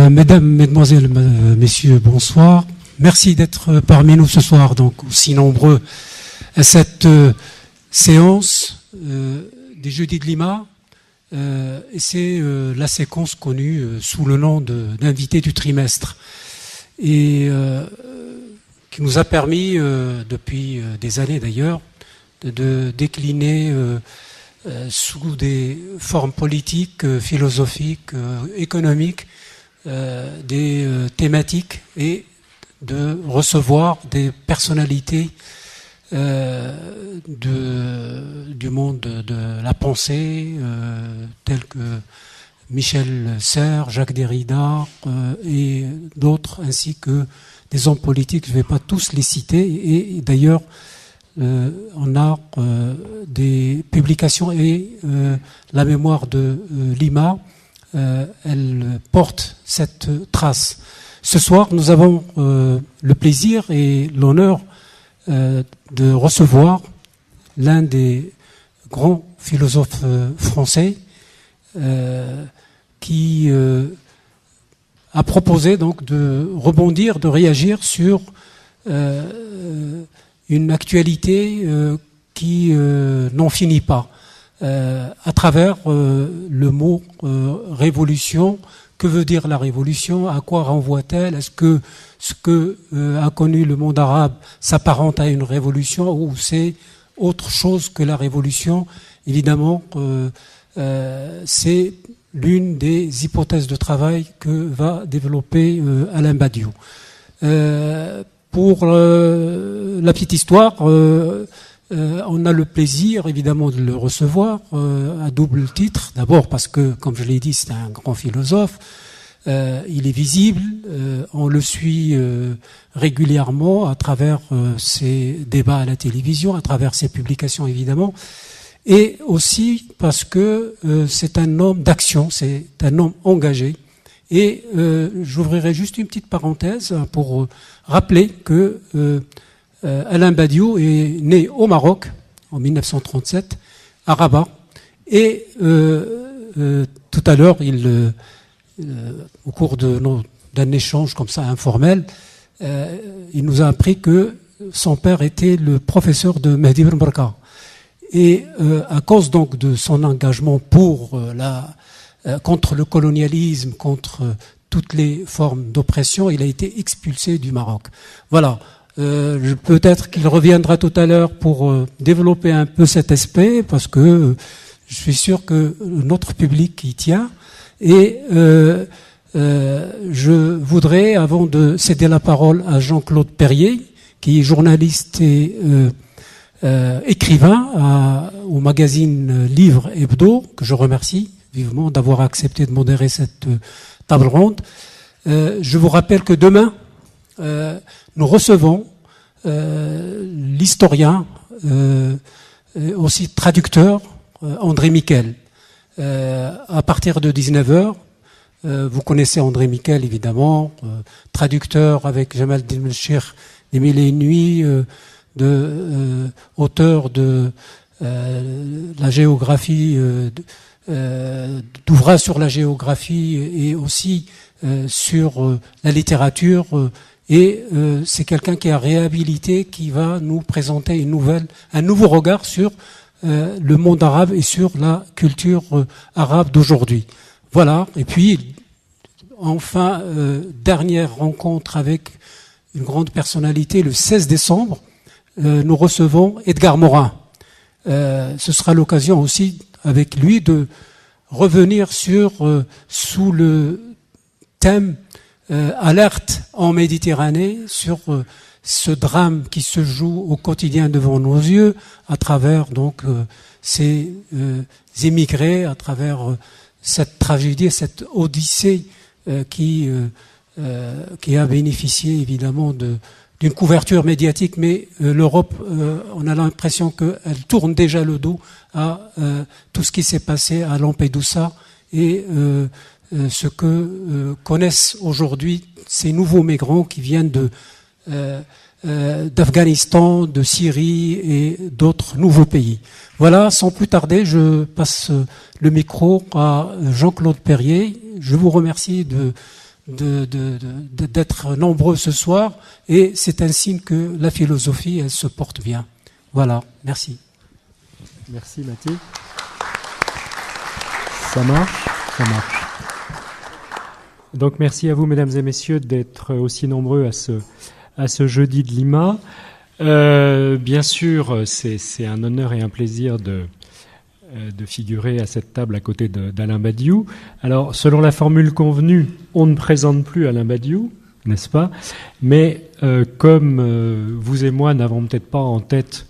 Mesdames, Mesdemoiselles, Messieurs, bonsoir. Merci d'être parmi nous ce soir, donc aussi nombreux à cette séance des Jeudis de Lima. Et c'est la séquence connue sous le nom d'invité du trimestre. Et qui nous a permis, depuis des années d'ailleurs, de décliner sous des formes politiques, philosophiques, économiques, des thématiques et de recevoir des personnalités du monde de la pensée, tels que Michel Serres, Jacques Derrida et d'autres, ainsi que des hommes politiques. Je ne vais pas tous les citer. Et d'ailleurs, on a des publications et la mémoire de Lima, elle porte cette trace. Ce soir, nous avons le plaisir et l'honneur de recevoir l'un des grands philosophes français qui a proposé donc de rebondir, de réagir sur une actualité qui n'en finit pas, à travers le mot révolution. Que veut dire la révolution? À quoi renvoie-t-elle? Est-ce que ce que a connu le monde arabe s'apparente à une révolution ou c'est autre chose que la révolution? Évidemment, c'est l'une des hypothèses de travail que va développer Alain Badiou. Pour la petite histoire, on a le plaisir évidemment de le recevoir à double titre. D'abord parce que, comme je l'ai dit, c'est un grand philosophe. Il est visible, on le suit régulièrement à travers ses débats à la télévision, à travers ses publications évidemment, et aussi parce que c'est un homme d'action, c'est un homme engagé. Et j'ouvrirai juste une petite parenthèse pour rappeler que Alain Badiou est né au Maroc en 1937, à Rabat, et tout à l'heure, au cours d'un échange comme ça informel, il nous a appris que son père était le professeur de Mehdi Ben Barka. Et à cause donc de son engagement pour contre le colonialisme, contre toutes les formes d'oppression, il a été expulsé du Maroc. Voilà. Peut-être qu'il reviendra tout à l'heure pour développer un peu cet aspect, parce que je suis sûr que notre public y tient. Et je voudrais, avant de céder la parole à Jean-Claude Perrier, qui est journaliste et écrivain au magazine Livre Hebdo, que je remercie vivement d'avoir accepté de modérer cette table ronde. Je vous rappelle que demain, nous recevons l'historien, aussi traducteur, André Miquel. À partir de 19h, vous connaissez André Miquel évidemment, traducteur avec Jamal Dilmelchir des Mille et une Nuits, auteur de la géographie, d'ouvrages sur la géographie et aussi sur la littérature. Et c'est quelqu'un qui a réhabilité, qui va nous présenter un nouveau regard sur le monde arabe et sur la culture arabe d'aujourd'hui. Voilà. Et puis, enfin, dernière rencontre avec une grande personnalité, le 16 décembre, nous recevons Edgar Morin. Ce sera l'occasion aussi, avec lui, de revenir sous le thème alerte en Méditerranée, sur ce drame qui se joue au quotidien devant nos yeux, à travers donc ces émigrés, à travers cette tragédie, cette odyssée qui a bénéficié évidemment d'une couverture médiatique, mais l'Europe, on a l'impression qu'elle tourne déjà le dos à tout ce qui s'est passé à Lampedusa et ce que connaissent aujourd'hui ces nouveaux migrants qui viennent d'Afghanistan, de Syrie et d'autres nouveaux pays. Voilà, sans plus tarder, je passe le micro à Jean-Claude Perrier. Je vous remercie de d'être nombreux ce soir, et c'est un signe que la philosophie, elle se porte bien. Voilà, merci. Merci Mathilde. Ça marche. Donc merci à vous, mesdames et messieurs, d'être aussi nombreux à ce jeudi de Lima. Bien sûr, c'est un honneur et un plaisir de figurer à cette table à côté d'Alain Badiou. Alors, selon la formule convenue, on ne présente plus Alain Badiou, n'est-ce pas? Mais comme vous et moi n'avons peut-être pas en tête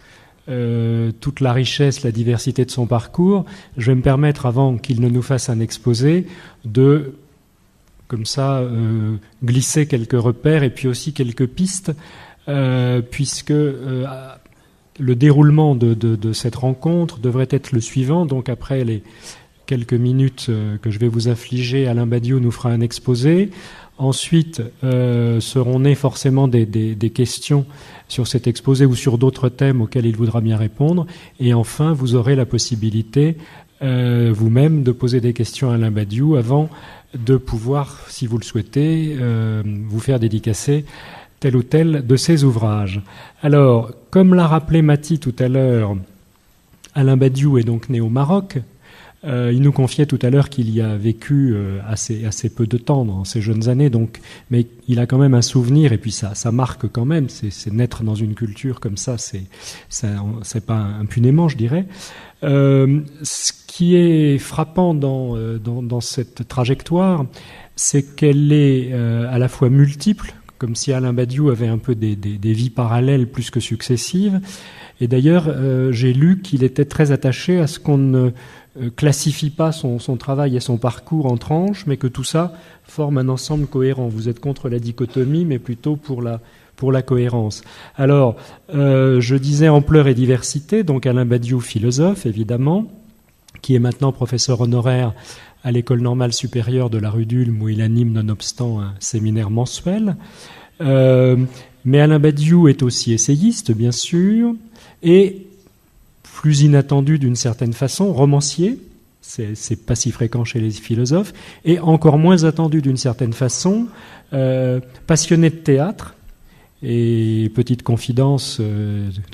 toute la richesse, la diversité de son parcours, je vais me permettre, avant qu'il ne nous fasse un exposé, de, comme ça, glisser quelques repères et puis aussi quelques pistes, puisque le déroulement de cette rencontre devrait être le suivant. Donc après les quelques minutes que je vais vous infliger, Alain Badiou nous fera un exposé. Ensuite seront nées forcément des questions sur cet exposé ou sur d'autres thèmes auxquels il voudra bien répondre. Et enfin, vous aurez la possibilité vous-même de poser des questions à Alain Badiou avant de pouvoir, si vous le souhaitez, vous faire dédicacer tel ou tel de ses ouvrages. Alors, comme l'a rappelé Mathie tout à l'heure, Alain Badiou est donc né au Maroc. Il nous confiait tout à l'heure qu'il y a vécu assez peu de temps dans ses jeunes années, donc, mais il a quand même un souvenir, et puis ça marque quand même, c'est naître dans une culture comme ça, c'est pas impunément, je dirais. Ce qui est frappant dans cette trajectoire, c'est qu'elle est à la fois multiple, comme si Alain Badiou avait un peu des vies parallèles plus que successives. Et d'ailleurs, j'ai lu qu'il était très attaché à ce qu'on ne classifie pas son travail et son parcours en tranches, mais que tout ça forme un ensemble cohérent. Vous êtes contre la dichotomie, mais plutôt pour la cohérence. Alors, je disais ampleur et diversité, donc Alain Badiou, philosophe, évidemment, qui est maintenant professeur honoraire à l'École normale supérieure de la rue d'Ulm, où il anime nonobstant un séminaire mensuel. Mais Alain Badiou est aussi essayiste, bien sûr, et plus inattendu d'une certaine façon, romancier, c'est pas si fréquent chez les philosophes, et encore moins attendu d'une certaine façon, passionné de théâtre. Et petite confidence,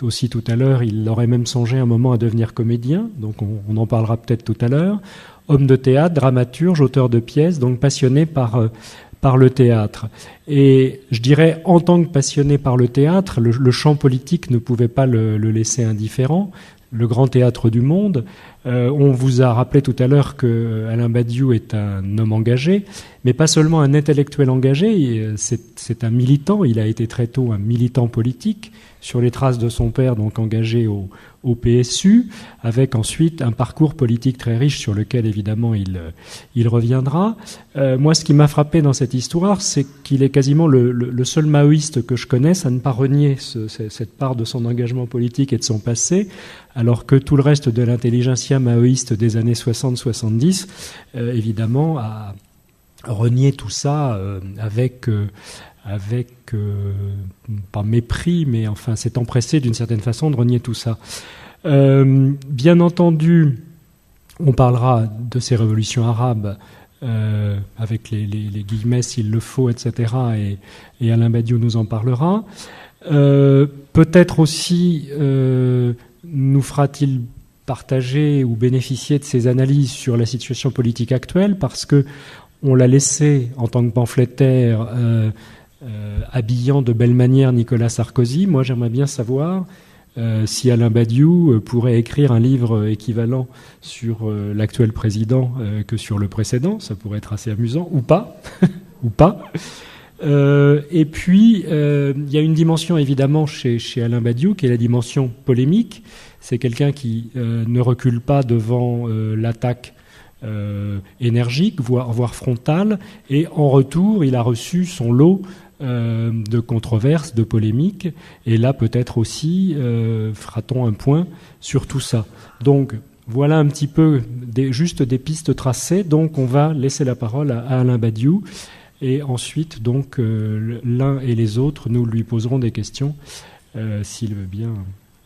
aussi tout à l'heure, il aurait même songé un moment à devenir comédien, donc on en parlera peut-être tout à l'heure. Homme de théâtre, dramaturge, auteur de pièces, donc passionné par le théâtre. Et je dirais, en tant que passionné par le théâtre, le champ politique ne pouvait pas le laisser indifférent. Le grand théâtre du monde. On vous a rappelé tout à l'heure que Alain Badiou est un homme engagé, mais pas seulement un intellectuel engagé, c'est un militant. Il a été très tôt un militant politique, sur les traces de son père, donc engagé au PSU, avec ensuite un parcours politique très riche sur lequel évidemment il reviendra. Moi, ce qui m'a frappé dans cette histoire, c'est qu'il est quasiment le seul maoïste que je connaisse à ne pas renier cette part de son engagement politique et de son passé, alors que tout le reste de l'intelligentsia maoïste des années 60-70, évidemment, a renié tout ça avec pas mépris, mais enfin s'est empressé d'une certaine façon de renier tout ça. Bien entendu, on parlera de ces révolutions arabes avec les guillemets s'il le faut, etc. Et Alain Badiou nous en parlera. Peut-être aussi nous fera-t-il partager ou bénéficier de ses analyses sur la situation politique actuelle, parce que on l'a laissé en tant que pamphlétaire habillant de belle manière Nicolas Sarkozy. Moi, j'aimerais bien savoir si Alain Badiou pourrait écrire un livre équivalent sur l'actuel président que sur le précédent. Ça pourrait être assez amusant, ou pas, ou pas. Et puis, il y a une dimension évidemment chez Alain Badiou qui est la dimension polémique. C'est quelqu'un qui ne recule pas devant l'attaque énergique, voire frontale, et en retour, il a reçu son lot de controverses, de polémiques, et là peut-être aussi fera-t-on un point sur tout ça. Donc voilà un petit peu juste des pistes tracées, donc on va laisser la parole à Alain Badiou, et ensuite donc l'un et les autres, nous lui poserons des questions s'il veut bien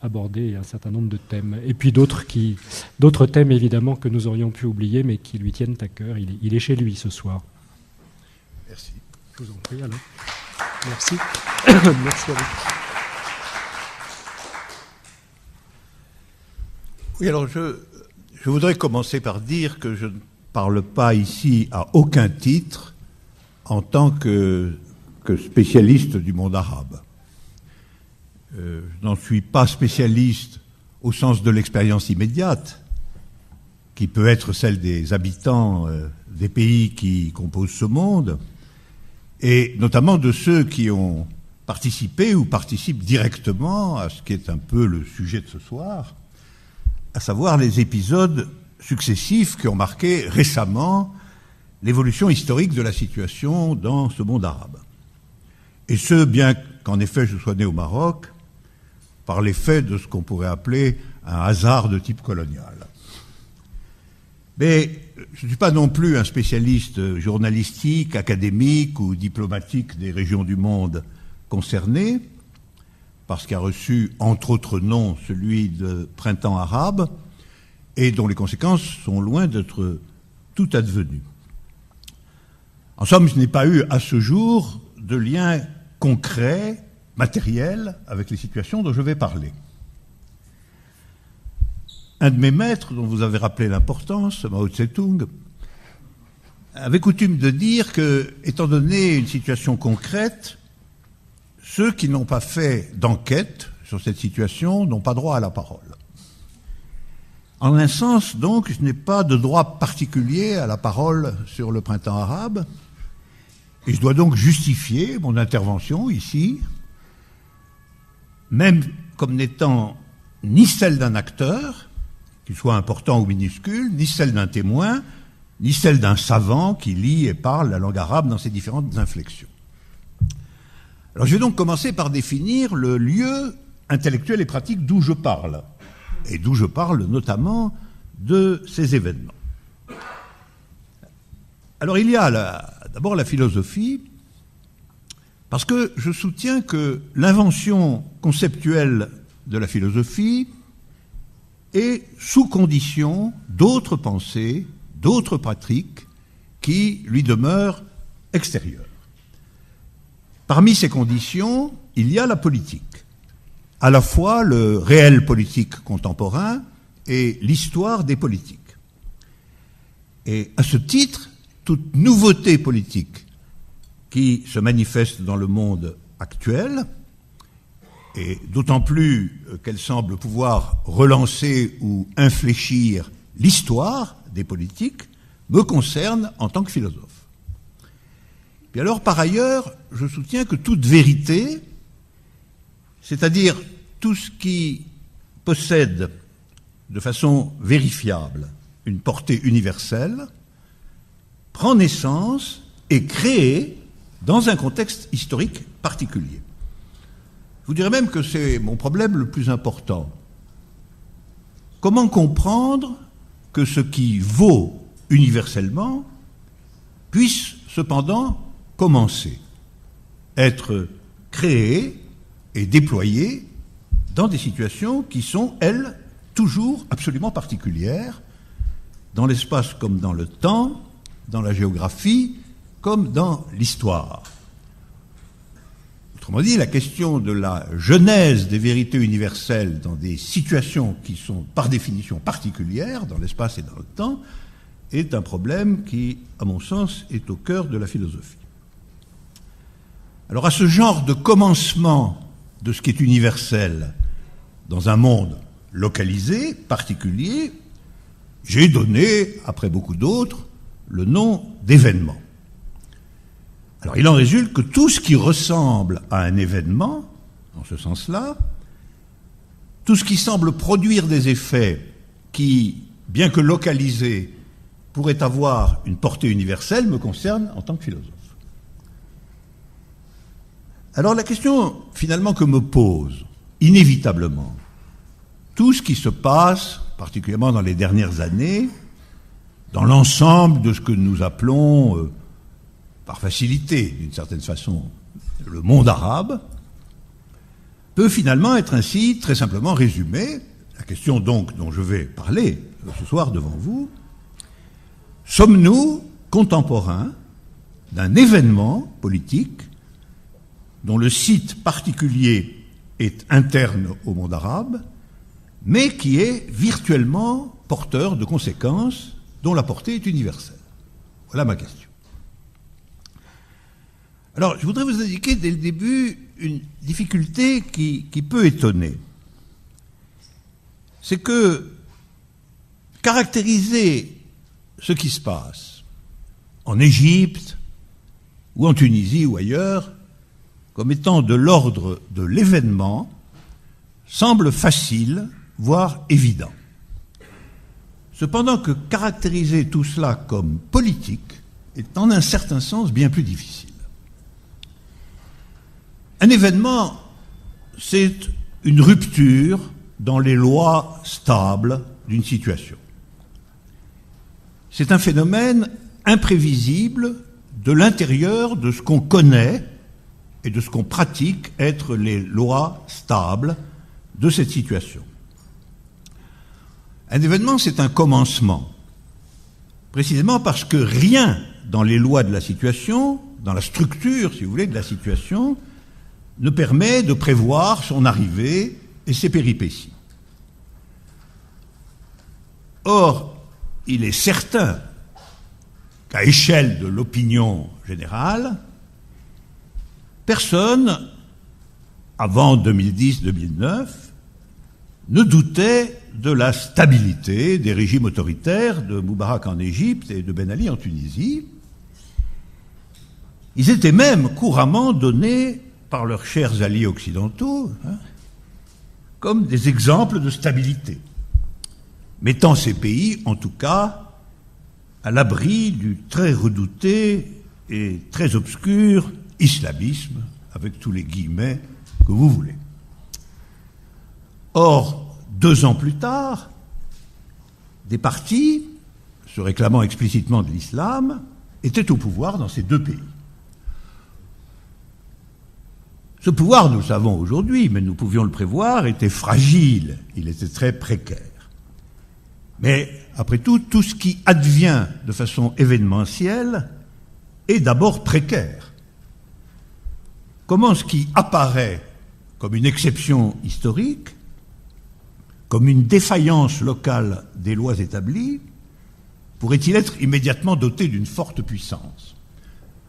aborder un certain nombre de thèmes. Et puis d'autres thèmes évidemment que nous aurions pu oublier mais qui lui tiennent à cœur. Il est chez lui ce soir. Merci. Je vous en prie, Alain. Merci. Merci à vous. Oui, alors je voudrais commencer par dire que je ne parle pas ici à aucun titre en tant que spécialiste du monde arabe. Je n'en suis pas spécialiste au sens de l'expérience immédiate, qui peut être celle des habitants des pays qui composent ce monde, et notamment de ceux qui ont participé ou participent directement à ce qui est un peu le sujet de ce soir, à savoir les épisodes successifs qui ont marqué récemment l'évolution historique de la situation dans ce monde arabe. Et ce, bien qu'en effet je sois né au Maroc, par l'effet de ce qu'on pourrait appeler un hasard de type colonial. Mais je ne suis pas non plus un spécialiste journalistique, académique ou diplomatique des régions du monde concernées, parce qu'il a reçu, entre autres noms, celui de printemps arabe, et dont les conséquences sont loin d'être tout advenues. En somme, je n'ai pas eu à ce jour de lien concret, matériel, avec les situations dont je vais parler. Un de mes maîtres, dont vous avez rappelé l'importance, Mao Tse-tung, avait coutume de dire que, étant donné une situation concrète, ceux qui n'ont pas fait d'enquête sur cette situation n'ont pas droit à la parole. En un sens, donc, je n'ai pas de droit particulier à la parole sur le printemps arabe, et je dois donc justifier mon intervention ici, même comme n'étant ni celle d'un acteur, qu'il soit important ou minuscule, ni celle d'un témoin, ni celle d'un savant qui lit et parle la langue arabe dans ses différentes inflexions. Alors je vais donc commencer par définir le lieu intellectuel et pratique d'où je parle, et d'où je parle notamment de ces événements. Alors il y a d'abord la philosophie, parce que je soutiens que l'invention conceptuelle de la philosophie est sous condition d'autres pensées, d'autres pratiques qui lui demeurent extérieures. Parmi ces conditions, il y a la politique, à la fois le réel politique contemporain et l'histoire des politiques. Et à ce titre, toute nouveauté politique qui se manifeste dans le monde actuel, et d'autant plus qu'elle semble pouvoir relancer ou infléchir l'histoire des politiques, me concerne en tant que philosophe. Puis alors, par ailleurs, je soutiens que toute vérité, c'est-à-dire tout ce qui possède de façon vérifiable une portée universelle, prend naissance et crée dans un contexte historique particulier. Je vous dirais même que c'est mon problème le plus important. Comment comprendre que ce qui vaut universellement puisse cependant commencer, être créé et déployé dans des situations qui sont, elles, toujours absolument particulières, dans l'espace comme dans le temps, dans la géographie comme dans l'histoire. Autrement dit, la question de la genèse des vérités universelles dans des situations qui sont par définition particulières, dans l'espace et dans le temps, est un problème qui, à mon sens, est au cœur de la philosophie. Alors à ce genre de commencement de ce qui est universel dans un monde localisé, particulier, j'ai donné, après beaucoup d'autres, le nom d'événement. Alors il en résulte que tout ce qui ressemble à un événement, dans ce sens-là, tout ce qui semble produire des effets qui, bien que localisés, pourraient avoir une portée universelle, me concerne en tant que philosophe. Alors la question, finalement, que me pose, inévitablement, tout ce qui se passe, particulièrement dans les dernières années, dans l'ensemble de ce que nous appelons, par facilité, d'une certaine façon, le monde arabe, peut finalement être ainsi très simplement résumé. La question donc dont je vais parler ce soir devant vous, sommes-nous contemporains d'un événement politique dont le site particulier est interne au monde arabe, mais qui est virtuellement porteur de conséquences dont la portée est universelle. Voilà ma question. Alors, je voudrais vous indiquer dès le début une difficulté qui peut étonner. C'est que caractériser ce qui se passe en Égypte ou en Tunisie ou ailleurs comme étant de l'ordre de l'événement semble facile, voire évident. Cependant que caractériser tout cela comme politique est en un certain sens bien plus difficile. Un événement, c'est une rupture dans les lois stables d'une situation. C'est un phénomène imprévisible de l'intérieur de ce qu'on connaît et de ce qu'on pratique être les lois stables de cette situation. Un événement, c'est un commencement, précisément parce que rien dans les lois de la situation, dans la structure, si vous voulez, de la situation, ne permet de prévoir son arrivée et ses péripéties. Or, il est certain qu'à échelle de l'opinion générale, personne, avant 2010-2009, ne doutait de la stabilité des régimes autoritaires de Moubarak en Égypte et de Ben Ali en Tunisie. Ils étaient même couramment donnés par leurs chers alliés occidentaux comme des exemples de stabilité, mettant ces pays, en tout cas, à l'abri du très redouté et très obscur islamisme, avec tous les guillemets que vous voulez. Or, 2 ans plus tard, des partis, se réclamant explicitement de l'islam, étaient au pouvoir dans ces 2 pays. Ce pouvoir, nous le savons aujourd'hui, mais nous pouvions le prévoir, était fragile, il était très précaire. Mais, après tout, tout ce qui advient de façon événementielle est d'abord précaire. Comment ce qui apparaît comme une exception historique, comme une défaillance locale des lois établies, pourrait-il être immédiatement doté d'une forte puissance?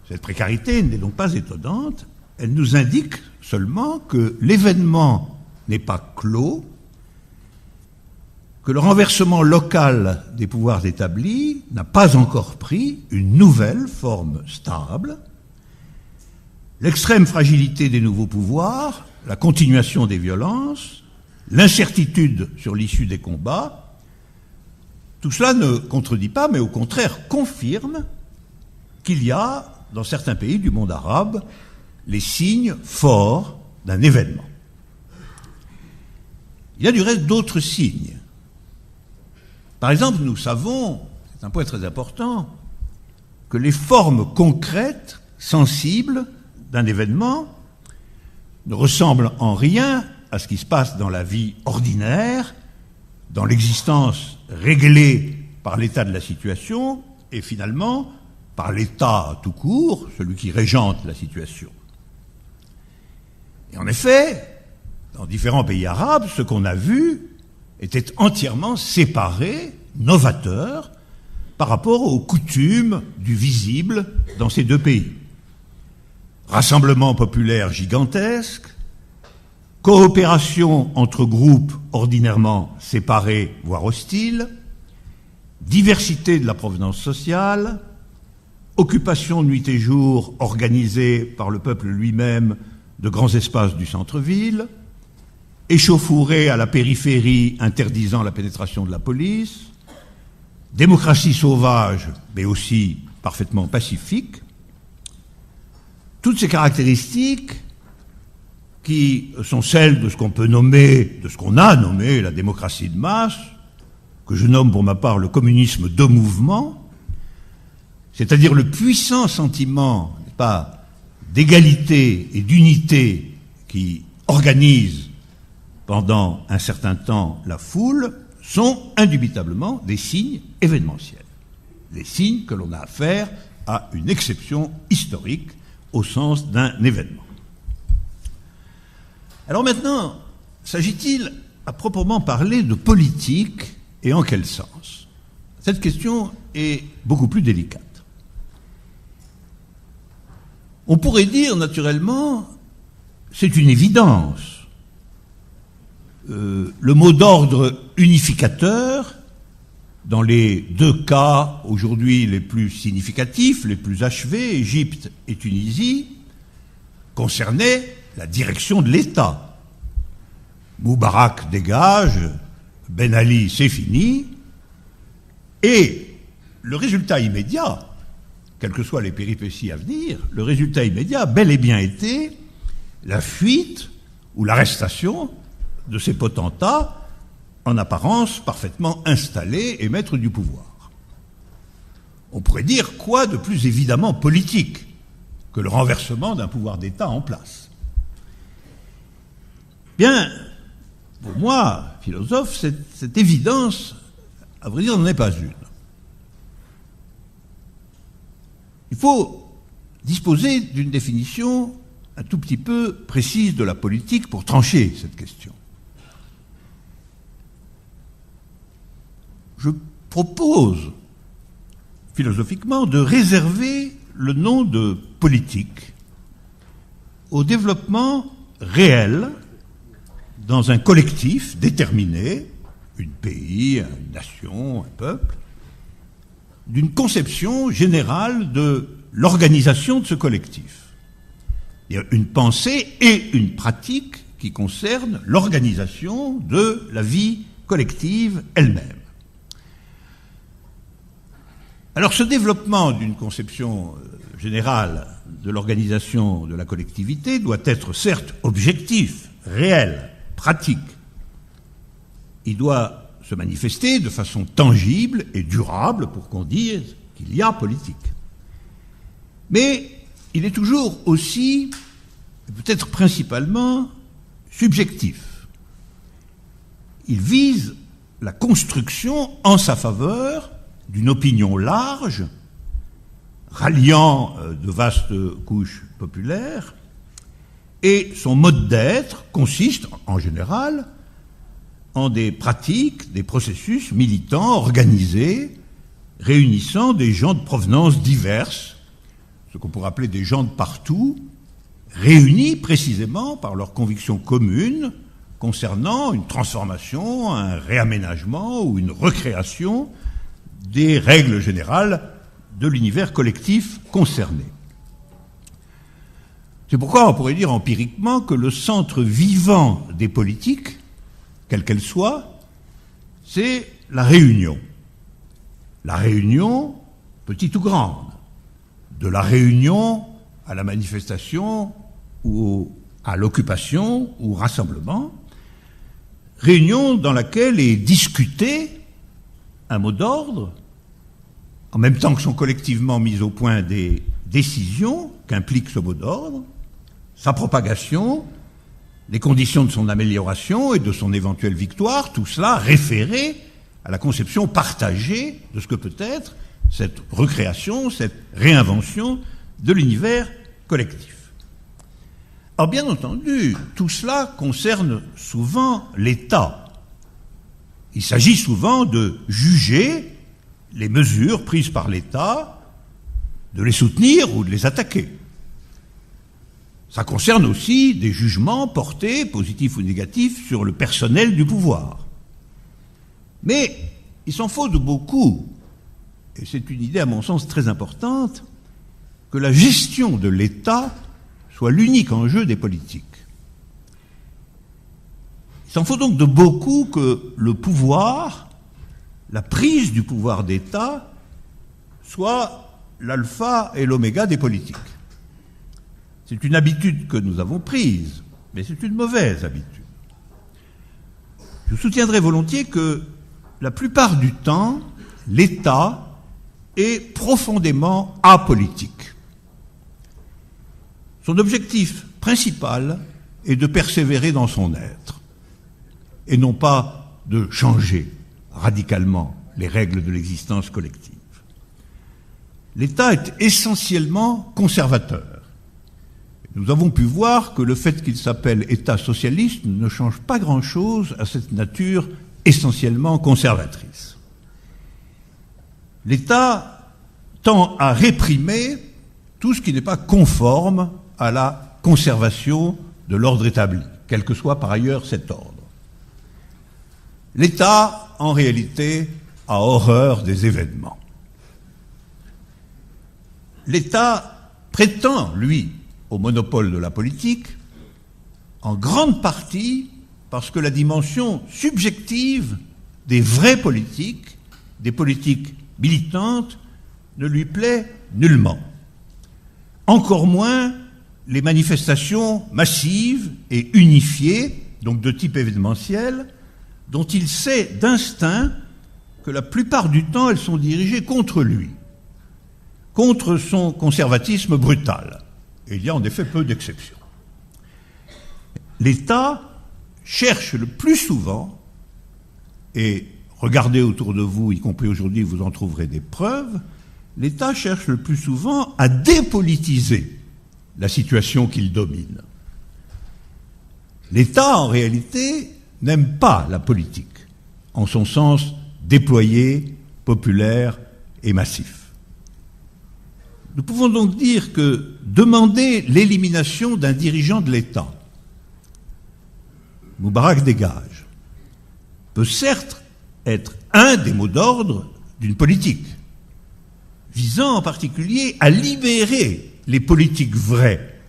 Cette précarité n'est donc pas étonnante. Elle nous indique seulement que l'événement n'est pas clos, que le renversement local des pouvoirs établis n'a pas encore pris une nouvelle forme stable. L'extrême fragilité des nouveaux pouvoirs, la continuation des violences, l'incertitude sur l'issue des combats, tout cela ne contredit pas, mais au contraire confirme qu'il y a, dans certains pays du monde arabe, les signes forts d'un événement. Il y a du reste d'autres signes. Par exemple, nous savons, c'est un point très important, que les formes concrètes, sensibles d'un événement ne ressemblent en rien à ce qui se passe dans la vie ordinaire, dans l'existence réglée par l'état de la situation et finalement par l'état tout court, celui qui régente la situation. Et en effet, dans différents pays arabes, ce qu'on a vu était entièrement séparé, novateur, par rapport aux coutumes du visible dans ces 2 pays. Rassemblements populaires gigantesques, coopération entre groupes ordinairement séparés, voire hostiles, diversité de la provenance sociale, occupation nuit et jour organisée par le peuple lui-même de grands espaces du centre-ville, échauffourée à la périphérie interdisant la pénétration de la police, démocratie sauvage, mais aussi parfaitement pacifique. Toutes ces caractéristiques qui sont celles de ce qu'on peut nommer, de ce qu'on a nommé la démocratie de masse, que je nomme pour ma part le communisme de mouvement, c'est-à-dire le puissant sentiment, n'est-ce pas, d'égalité et d'unité qui organise pendant un certain temps la foule, sont indubitablement des signes événementiels, des signes que l'on a affaire à une exception historique au sens d'un événement. Alors maintenant, s'agit-il à proprement parler de politique et en quel sens? Cette question est beaucoup plus délicate. On pourrait dire naturellement, c'est une évidence. Le mot d'ordre unificateur, dans les deux cas aujourd'hui les plus significatifs, les plus achevés, Égypte et Tunisie, concernait la direction de l'État. Moubarak dégage, Ben Ali c'est fini, et le résultat immédiat, quelles que soient les péripéties à venir, le résultat immédiat a bel et bien été la fuite ou l'arrestation de ces potentats en apparence parfaitement installés et maîtres du pouvoir. On pourrait dire quoi de plus évidemment politique que le renversement d'un pouvoir d'État en place? Bien, pour moi, philosophe, cette évidence, à vrai dire, n'en est pas une. Il faut disposer d'une définition un tout petit peu précise de la politique pour trancher cette question. Je propose philosophiquement de réserver le nom de politique au développement réel dans un collectif déterminé, un pays, une nation, un peuple, d'une conception générale de l'organisation de ce collectif. Il y a une pensée et une pratique qui concernent l'organisation de la vie collective elle-même. Alors ce développement d'une conception générale de l'organisation de la collectivité doit être certes objectif, réel, pratique. Il doit se manifester de façon tangible et durable pour qu'on dise qu'il y a politique. Mais il est toujours aussi, peut-être principalement, subjectif. Il vise la construction en sa faveur d'une opinion large, ralliant de vastes couches populaires, et son mode d'être consiste, en général, en des pratiques, des processus militants organisés, réunissant des gens de provenance diverses, ce qu'on pourrait appeler des gens de partout, réunis précisément par leurs convictions communes concernant une transformation, un réaménagement ou une recréation des règles générales de l'univers collectif concerné. C'est pourquoi on pourrait dire empiriquement que le centre vivant des politiques, quelle qu'elle soit, c'est la réunion. La réunion, petite ou grande, de la réunion à la manifestation ou à l'occupation ou au rassemblement, réunion dans laquelle est discuté un mot d'ordre, en même temps que sont collectivement mises au point des décisions qu'implique ce mot d'ordre, sa propagation, les conditions de son amélioration et de son éventuelle victoire, tout cela référé à la conception partagée de ce que peut être cette recréation, cette réinvention de l'univers collectif. Alors bien entendu, tout cela concerne souvent l'État. Il s'agit souvent de juger les mesures prises par l'État, de les soutenir ou de les attaquer. Ça concerne aussi des jugements portés, positifs ou négatifs, sur le personnel du pouvoir. Mais il s'en faut de beaucoup, et c'est une idée à mon sens très importante, que la gestion de l'État soit l'unique enjeu des politiques. Il s'en faut donc de beaucoup que le pouvoir, la prise du pouvoir d'État, soit l'alpha et l'oméga des politiques. C'est une habitude que nous avons prise, mais c'est une mauvaise habitude. Je soutiendrai volontiers que la plupart du temps, l'État est profondément apolitique. Son objectif principal est de persévérer dans son être, et non pas de changer radicalement les règles de l'existence collective. l'État est essentiellement conservateur. Nous avons pu voir que le fait qu'il s'appelle État socialiste ne change pas grand-chose à cette nature essentiellement conservatrice. L'État tend à réprimer tout ce qui n'est pas conforme à la conservation de l'ordre établi, quel que soit par ailleurs cet ordre. L'État, en réalité, a horreur des événements. L'État prétend, lui, au monopole de la politique, en grande partie parce que la dimension subjective des vraies politiques, des politiques militantes, ne lui plaît nullement. Encore moins les manifestations massives et unifiées, donc de type événementiel, dont il sait d'instinct que la plupart du temps elles sont dirigées contre lui, contre son conservatisme brutal. Et il y a en effet peu d'exceptions. L'État cherche le plus souvent, et regardez autour de vous, y compris aujourd'hui, vous en trouverez des preuves, l'État cherche le plus souvent à dépolitiser la situation qu'il domine. L'État, en réalité, n'aime pas la politique, en son sens déployé, populaire et massif. Nous pouvons donc dire que demander l'élimination d'un dirigeant de l'État, Moubarak dégage, peut certes être un des mots d'ordre d'une politique, visant en particulier à libérer les politiques vraies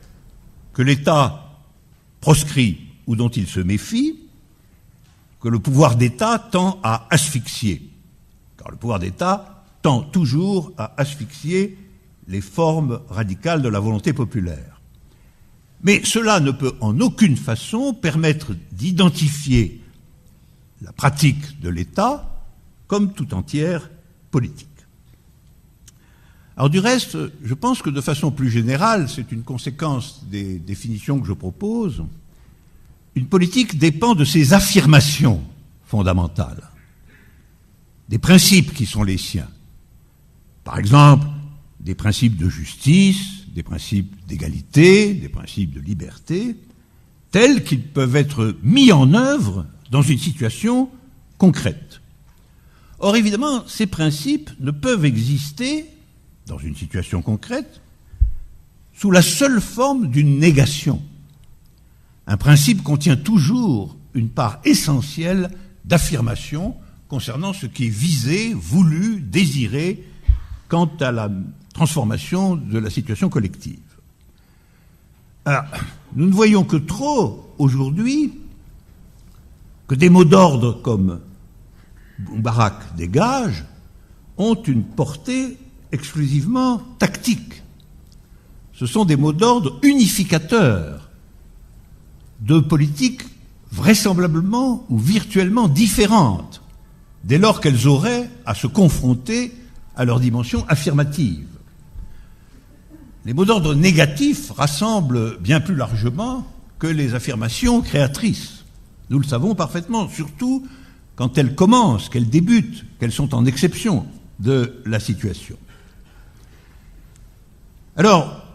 que l'État proscrit ou dont il se méfie, que le pouvoir d'État tend à asphyxier. Car le pouvoir d'État tend toujours à asphyxier les formes radicales de la volonté populaire. Mais cela ne peut en aucune façon permettre d'identifier la pratique de l'État comme tout entière politique. Alors du reste, je pense que de façon plus générale, c'est une conséquence des définitions que je propose, une politique dépend de ses affirmations fondamentales, des principes qui sont les siens. Par exemple, des principes de justice, des principes d'égalité, des principes de liberté, tels qu'ils peuvent être mis en œuvre dans une situation concrète. Or, évidemment, ces principes ne peuvent exister, dans une situation concrète, sous la seule forme d'une négation. Un principe contient toujours une part essentielle d'affirmation concernant ce qui est visé, voulu, désiré, quant à la transformation de la situation collective. Alors, nous ne voyons que trop, aujourd'hui, que des mots d'ordre comme Moubarak dégage ont une portée exclusivement tactique. Ce sont des mots d'ordre unificateurs de politiques vraisemblablement ou virtuellement différentes, dès lors qu'elles auraient à se confronter à leur dimension affirmative. Les mots d'ordre négatifs rassemblent bien plus largement que les affirmations créatrices. Nous le savons parfaitement, surtout quand elles commencent, qu'elles débutent, qu'elles sont en exception de la situation. Alors,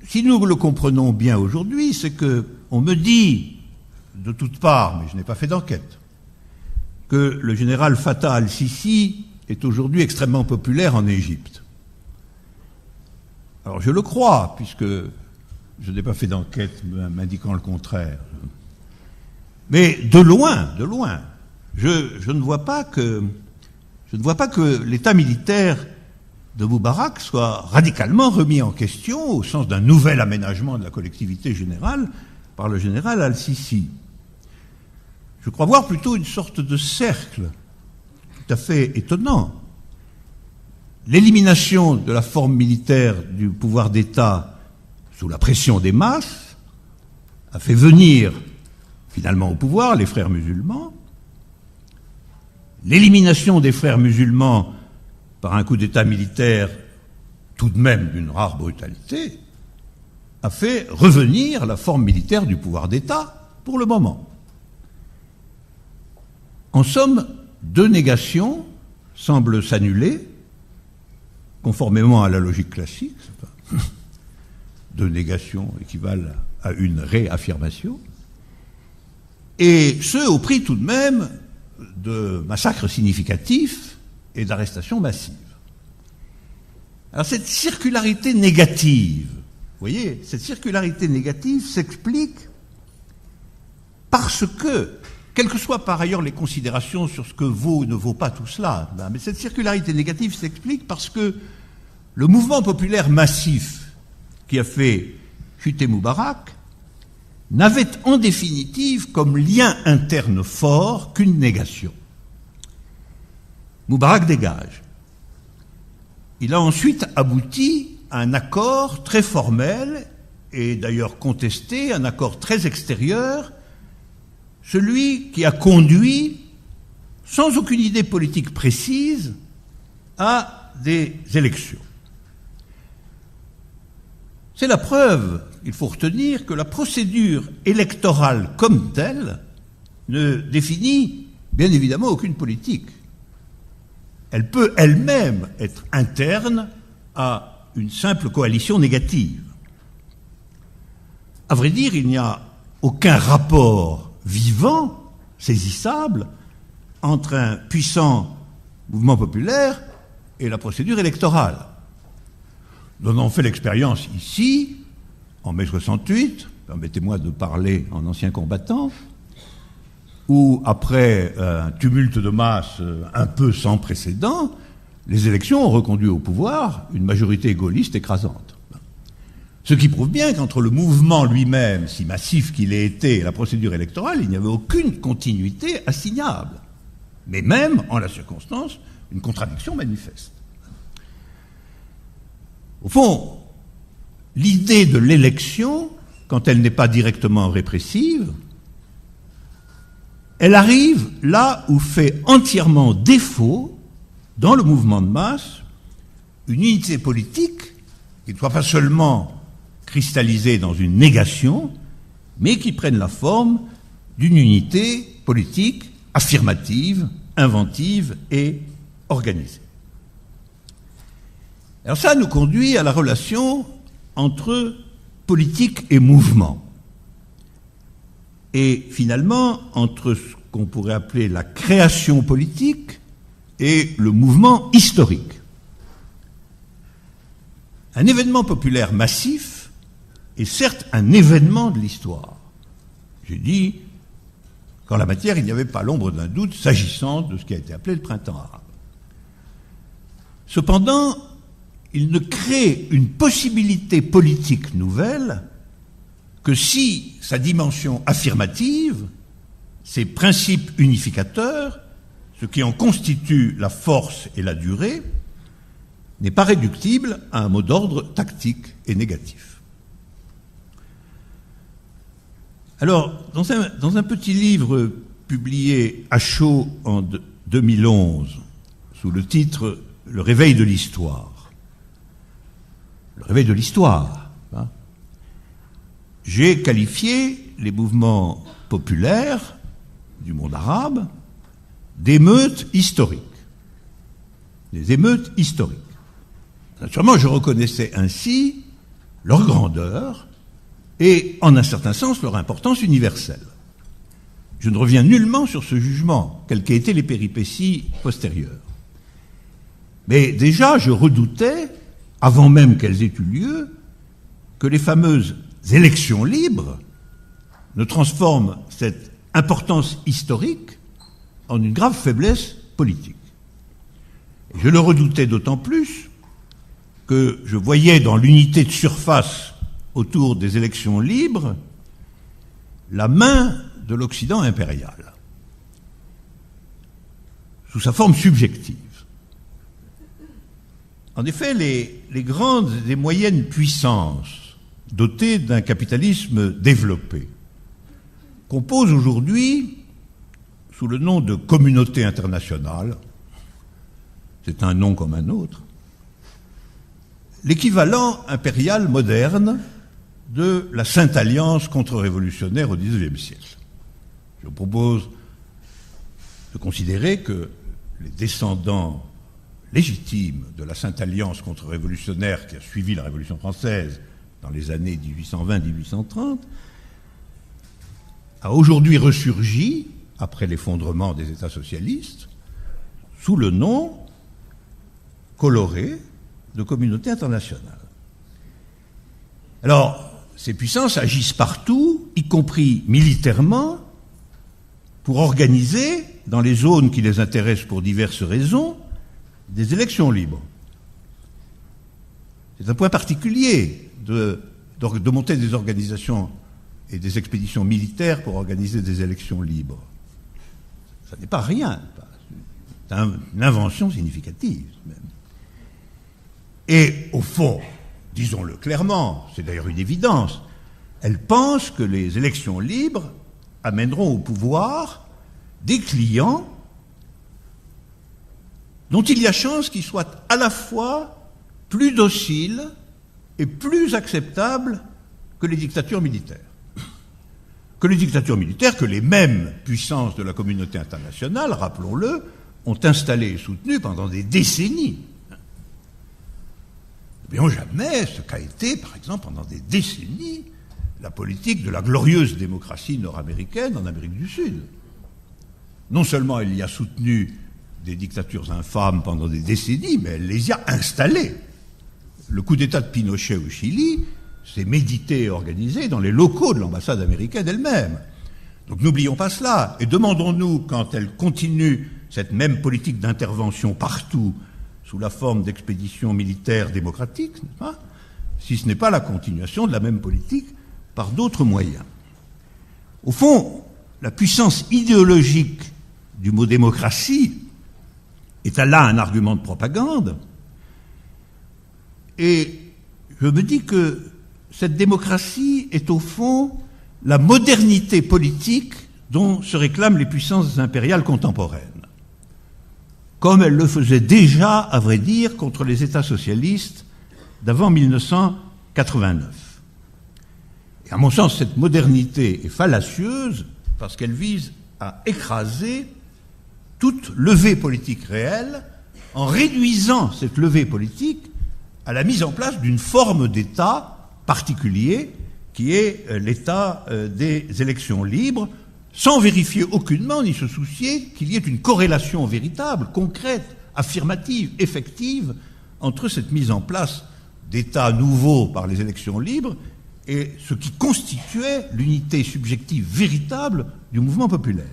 si nous le comprenons bien aujourd'hui, c'est que on me dit de toutes parts, mais je n'ai pas fait d'enquête, que le général Fattah al-Sisi est aujourd'hui extrêmement populaire en Égypte. Alors je le crois, puisque je n'ai pas fait d'enquête m'indiquant le contraire. Mais de loin, je ne vois pas que l'état militaire de Moubarak soit radicalement remis en question au sens d'un nouvel aménagement de la collectivité générale par le général al-Sisi. Je crois voir plutôt une sorte de cercle tout à fait étonnant. L'élimination de la forme militaire du pouvoir d'État sous la pression des masses a fait venir finalement au pouvoir les frères musulmans. L'élimination des frères musulmans par un coup d'État militaire tout de même d'une rare brutalité a fait revenir la forme militaire du pouvoir d'État pour le moment. En somme, deux négations semblent s'annuler conformément à la logique classique, deux négations équivalent à une réaffirmation, et ce au prix tout de même de massacres significatifs et d'arrestations massives. Alors cette circularité négative, vous voyez, cette circularité négative s'explique parce que, quelles que soient par ailleurs les considérations sur ce que vaut ou ne vaut pas tout cela, mais cette circularité négative s'explique parce que le mouvement populaire massif qui a fait chuter Moubarak n'avait en définitive comme lien interne fort qu'une négation. Moubarak dégage. Il a ensuite abouti à un accord très formel et d'ailleurs contesté, un accord très extérieur, celui qui a conduit, sans aucune idée politique précise, à des élections. C'est la preuve, il faut retenir, que la procédure électorale comme telle ne définit bien évidemment aucune politique. Elle peut elle-même être interne à une simple coalition négative. À vrai dire, il n'y a aucun rapport vivant, saisissable, entre un puissant mouvement populaire et la procédure électorale. Nous en avons fait l'expérience ici, en mai 68, permettez-moi de parler en ancien combattant, où, après un tumulte de masse un peu sans précédent, les élections ont reconduit au pouvoir une majorité gaulliste écrasante. Ce qui prouve bien qu'entre le mouvement lui-même, si massif qu'il ait été, et la procédure électorale, il n'y avait aucune continuité assignable. Mais même, en la circonstance, une contradiction manifeste. Au fond, l'idée de l'élection, quand elle n'est pas directement répressive, elle arrive là où fait entièrement défaut, dans le mouvement de masse, une unité politique qui ne soit pas seulement cristallisée dans une négation, mais qui prenne la forme d'une unité politique affirmative, inventive et organisée. Alors ça nous conduit à la relation entre politique et mouvement. Et finalement, entre ce qu'on pourrait appeler la création politique et le mouvement historique. Un événement populaire massif est certes un événement de l'histoire. J'ai dit qu'en la matière, il n'y avait pas l'ombre d'un doute s'agissant de ce qui a été appelé le printemps arabe. Cependant, il ne crée une possibilité politique nouvelle que si sa dimension affirmative, ses principes unificateurs, ce qui en constitue la force et la durée, n'est pas réductible à un mot d'ordre tactique et négatif. Alors, dans un petit livre publié à Chaud en 2011, sous le titre « Le réveil de l'histoire », le réveil de l'histoire, hein, j'ai qualifié les mouvements populaires du monde arabe d'émeutes historiques. Des émeutes historiques. Naturellement, je reconnaissais ainsi leur grandeur et, en un certain sens, leur importance universelle. Je ne reviens nullement sur ce jugement, quelles qu'aient été les péripéties postérieures. Mais déjà, je redoutais, avant même qu'elles aient eu lieu, que les fameuses élections libres ne transforment cette importance historique en une grave faiblesse politique. Et je le redoutais d'autant plus que je voyais dans l'unité de surface autour des élections libres la main de l'Occident impérial, sous sa forme subjective. En effet, les grandes et moyennes puissances dotées d'un capitalisme développé composent aujourd'hui, sous le nom de communauté internationale, c'est un nom comme un autre, l'équivalent impérial moderne de la Sainte Alliance contre-révolutionnaire au XIXe siècle. Je propose de considérer que les légitime de la Sainte Alliance contre-révolutionnaire qui a suivi la Révolution française dans les années 1820-1830, a aujourd'hui ressurgi, après l'effondrement des États socialistes, sous le nom coloré de communauté internationale. Alors, ces puissances agissent partout, y compris militairement, pour organiser, dans les zones qui les intéressent pour diverses raisons, des élections libres. C'est un point particulier de monter des organisations et des expéditions militaires pour organiser des élections libres. Ça n'est pas rien, c'est une invention significative même. Et au fond, disons-le clairement, c'est d'ailleurs une évidence, elle pense que les élections libres amèneront au pouvoir des clients dont il y a chance qu'ils soient à la fois plus dociles et plus acceptables que les dictatures militaires. Que les dictatures militaires, que les mêmes puissances de la communauté internationale, rappelons-le, ont installé et soutenu pendant des décennies. N'oublions jamais ce qu'a été, par exemple, pendant des décennies, la politique de la glorieuse démocratie nord-américaine en Amérique du Sud. Non seulement elle y a soutenu des dictatures infâmes pendant des décennies, mais elle les y a installées. Le coup d'État de Pinochet au Chili s'est médité et organisé dans les locaux de l'ambassade américaine elle-même. Donc n'oublions pas cela, et demandons-nous, quand elle continue cette même politique d'intervention partout, sous la forme d'expéditions militaires démocratiques, n'est-ce pas, si ce n'est pas la continuation de la même politique par d'autres moyens. Au fond, la puissance idéologique du mot démocratie est là un argument de propagande, et je me dis que cette démocratie est au fond la modernité politique dont se réclament les puissances impériales contemporaines, comme elles le faisaient déjà, à vrai dire, contre les États socialistes d'avant 1989. Et à mon sens, cette modernité est fallacieuse parce qu'elle vise à écraser toute levée politique réelle en réduisant cette levée politique à la mise en place d'une forme d'État particulier qui est l'État des élections libres, sans vérifier aucunement ni se soucier qu'il y ait une corrélation véritable, concrète, affirmative, effective entre cette mise en place d'États nouveaux par les élections libres et ce qui constituait l'unité subjective véritable du mouvement populaire.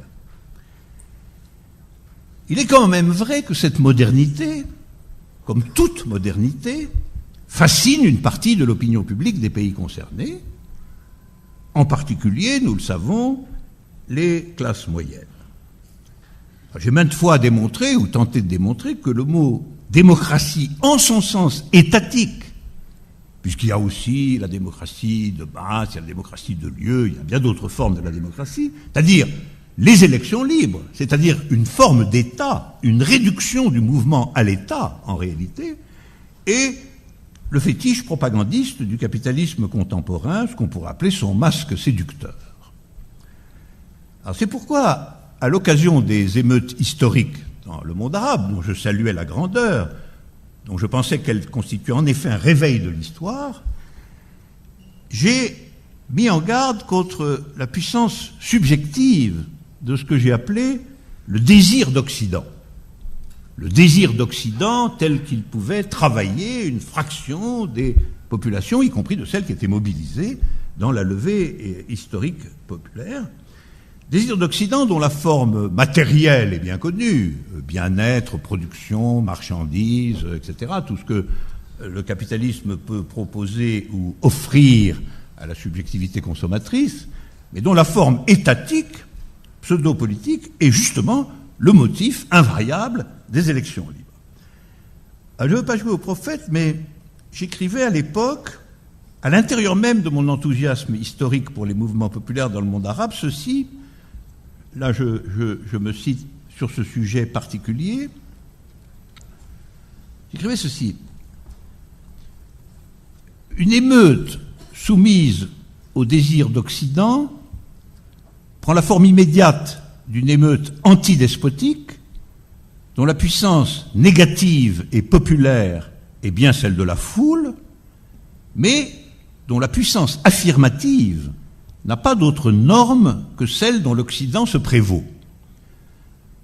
Il est quand même vrai que cette modernité, comme toute modernité, fascine une partie de l'opinion publique des pays concernés, en particulier, nous le savons, les classes moyennes. J'ai maintes fois démontré, ou tenté de démontrer, que le mot démocratie, en son sens étatique, puisqu'il y a aussi la démocratie de masse, il y a la démocratie de lieu, il y a bien d'autres formes de la démocratie, c'est-à-dire les élections libres, c'est-à-dire une forme d'État, une réduction du mouvement à l'État, en réalité, et le fétiche propagandiste du capitalisme contemporain, ce qu'on pourrait appeler son masque séducteur. Alors c'est pourquoi, à l'occasion des émeutes historiques dans le monde arabe, dont je saluais la grandeur, dont je pensais qu'elles constituaient en effet un réveil de l'histoire, j'ai mis en garde contre la puissance subjective de ce que j'ai appelé le désir d'Occident. Le désir d'Occident tel qu'il pouvait travailler une fraction des populations, y compris de celles qui étaient mobilisées dans la levée historique populaire. Désir d'Occident dont la forme matérielle est bien connue, bien-être, production, marchandises, etc., tout ce que le capitalisme peut proposer ou offrir à la subjectivité consommatrice, mais dont la forme étatique, pseudo-politique, est justement le motif invariable des élections libres. Alors, je ne veux pas jouer au prophète, mais j'écrivais à l'époque, à l'intérieur même de mon enthousiasme historique pour les mouvements populaires dans le monde arabe, ceci, là je me cite sur ce sujet particulier, j'écrivais ceci: une émeute soumise au désir d'Occident prend la forme immédiate d'une émeute antidespotique dont la puissance négative et populaire est bien celle de la foule, mais dont la puissance affirmative n'a pas d'autre norme que celle dont l'Occident se prévaut.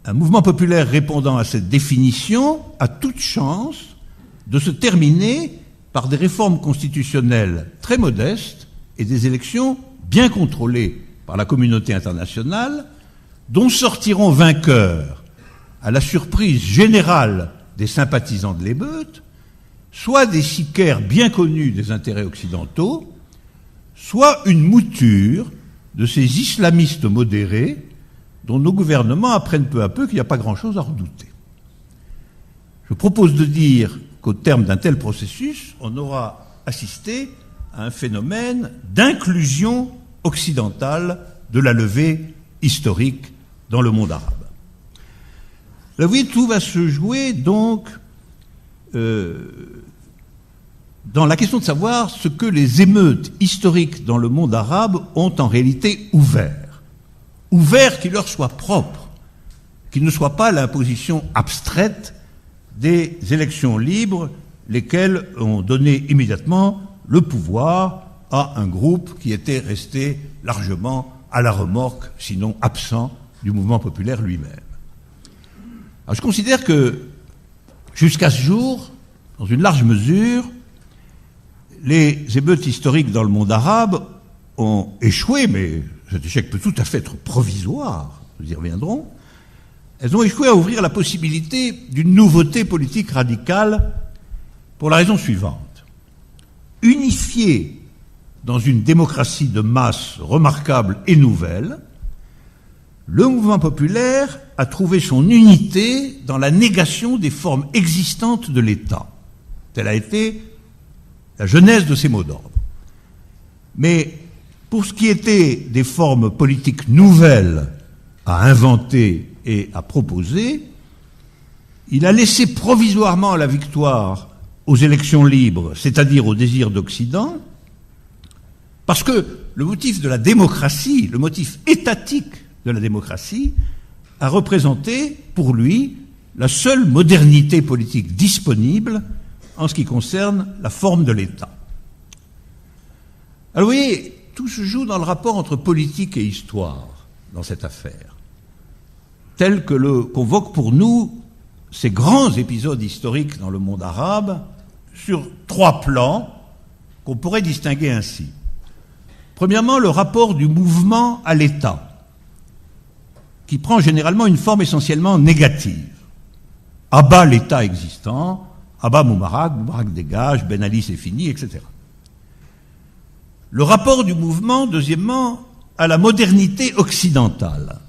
Un mouvement populaire répondant à cette définition a toute chance de se terminer par des réformes constitutionnelles très modestes et des élections bien contrôlées par la communauté internationale, dont sortiront vainqueurs, à la surprise générale des sympathisants de l'émeute, soit des sicaires bien connus des intérêts occidentaux, soit une mouture de ces islamistes modérés dont nos gouvernements apprennent peu à peu qu'il n'y a pas grand-chose à redouter. Je propose de dire qu'au terme d'un tel processus, on aura assisté à un phénomène d'inclusion occidentale de la levée historique dans le monde arabe. Là, vous voyez, tout va se jouer donc dans la question de savoir ce que les émeutes historiques dans le monde arabe ont en réalité ouvert. Ouvert qui leur soit propre, qui ne soit pas l'imposition abstraite des élections libres, lesquelles ont donné immédiatement le pouvoir à un groupe qui était resté largement à la remorque, sinon absent, du mouvement populaire lui-même. Alors, je considère que, jusqu'à ce jour, dans une large mesure, les émeutes historiques dans le monde arabe ont échoué, mais cet échec peut tout à fait être provisoire, nous y reviendrons. Elles ont échoué à ouvrir la possibilité d'une nouveauté politique radicale pour la raison suivante. Unifié dans une démocratie de masse remarquable et nouvelle, le mouvement populaire a trouvé son unité dans la négation des formes existantes de l'État. Telle a été la genèse de ces mots d'ordre. Mais pour ce qui était des formes politiques nouvelles à inventer et à proposer, il a laissé provisoirement la victoire aux élections libres, c'est-à-dire au désir d'Occident, parce que le motif de la démocratie, le motif étatique de la démocratie, a représenté pour lui la seule modernité politique disponible en ce qui concerne la forme de l'État. Alors vous voyez, tout se joue dans le rapport entre politique et histoire dans cette affaire, tel que le convoquent pour nous ces grands épisodes historiques dans le monde arabe sur trois plans qu'on pourrait distinguer ainsi. Premièrement, le rapport du mouvement à l'État, qui prend généralement une forme essentiellement négative. À bas l'État existant, à bas Moubarak dégage, Ben Ali c'est fini, etc. Le rapport du mouvement, deuxièmement, à la modernité occidentale,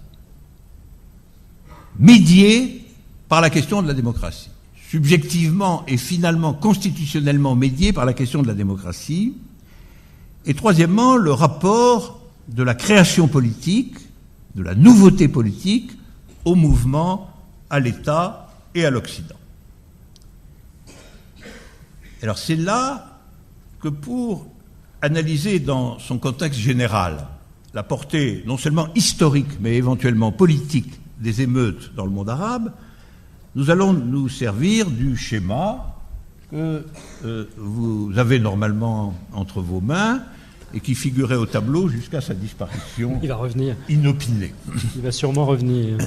médié par la question de la démocratie, subjectivement et finalement constitutionnellement médié par la question de la démocratie, et troisièmement, le rapport de la création politique, de la nouveauté politique au mouvement, à l'État et à l'Occident. Alors c'est là que pour analyser dans son contexte général la portée non seulement historique mais éventuellement politique des émeutes dans le monde arabe, nous allons nous servir du schéma que vous avez normalement entre vos mains et qui figurait au tableau jusqu'à sa disparition. Il va revenir. Inopinée. Il va sûrement revenir.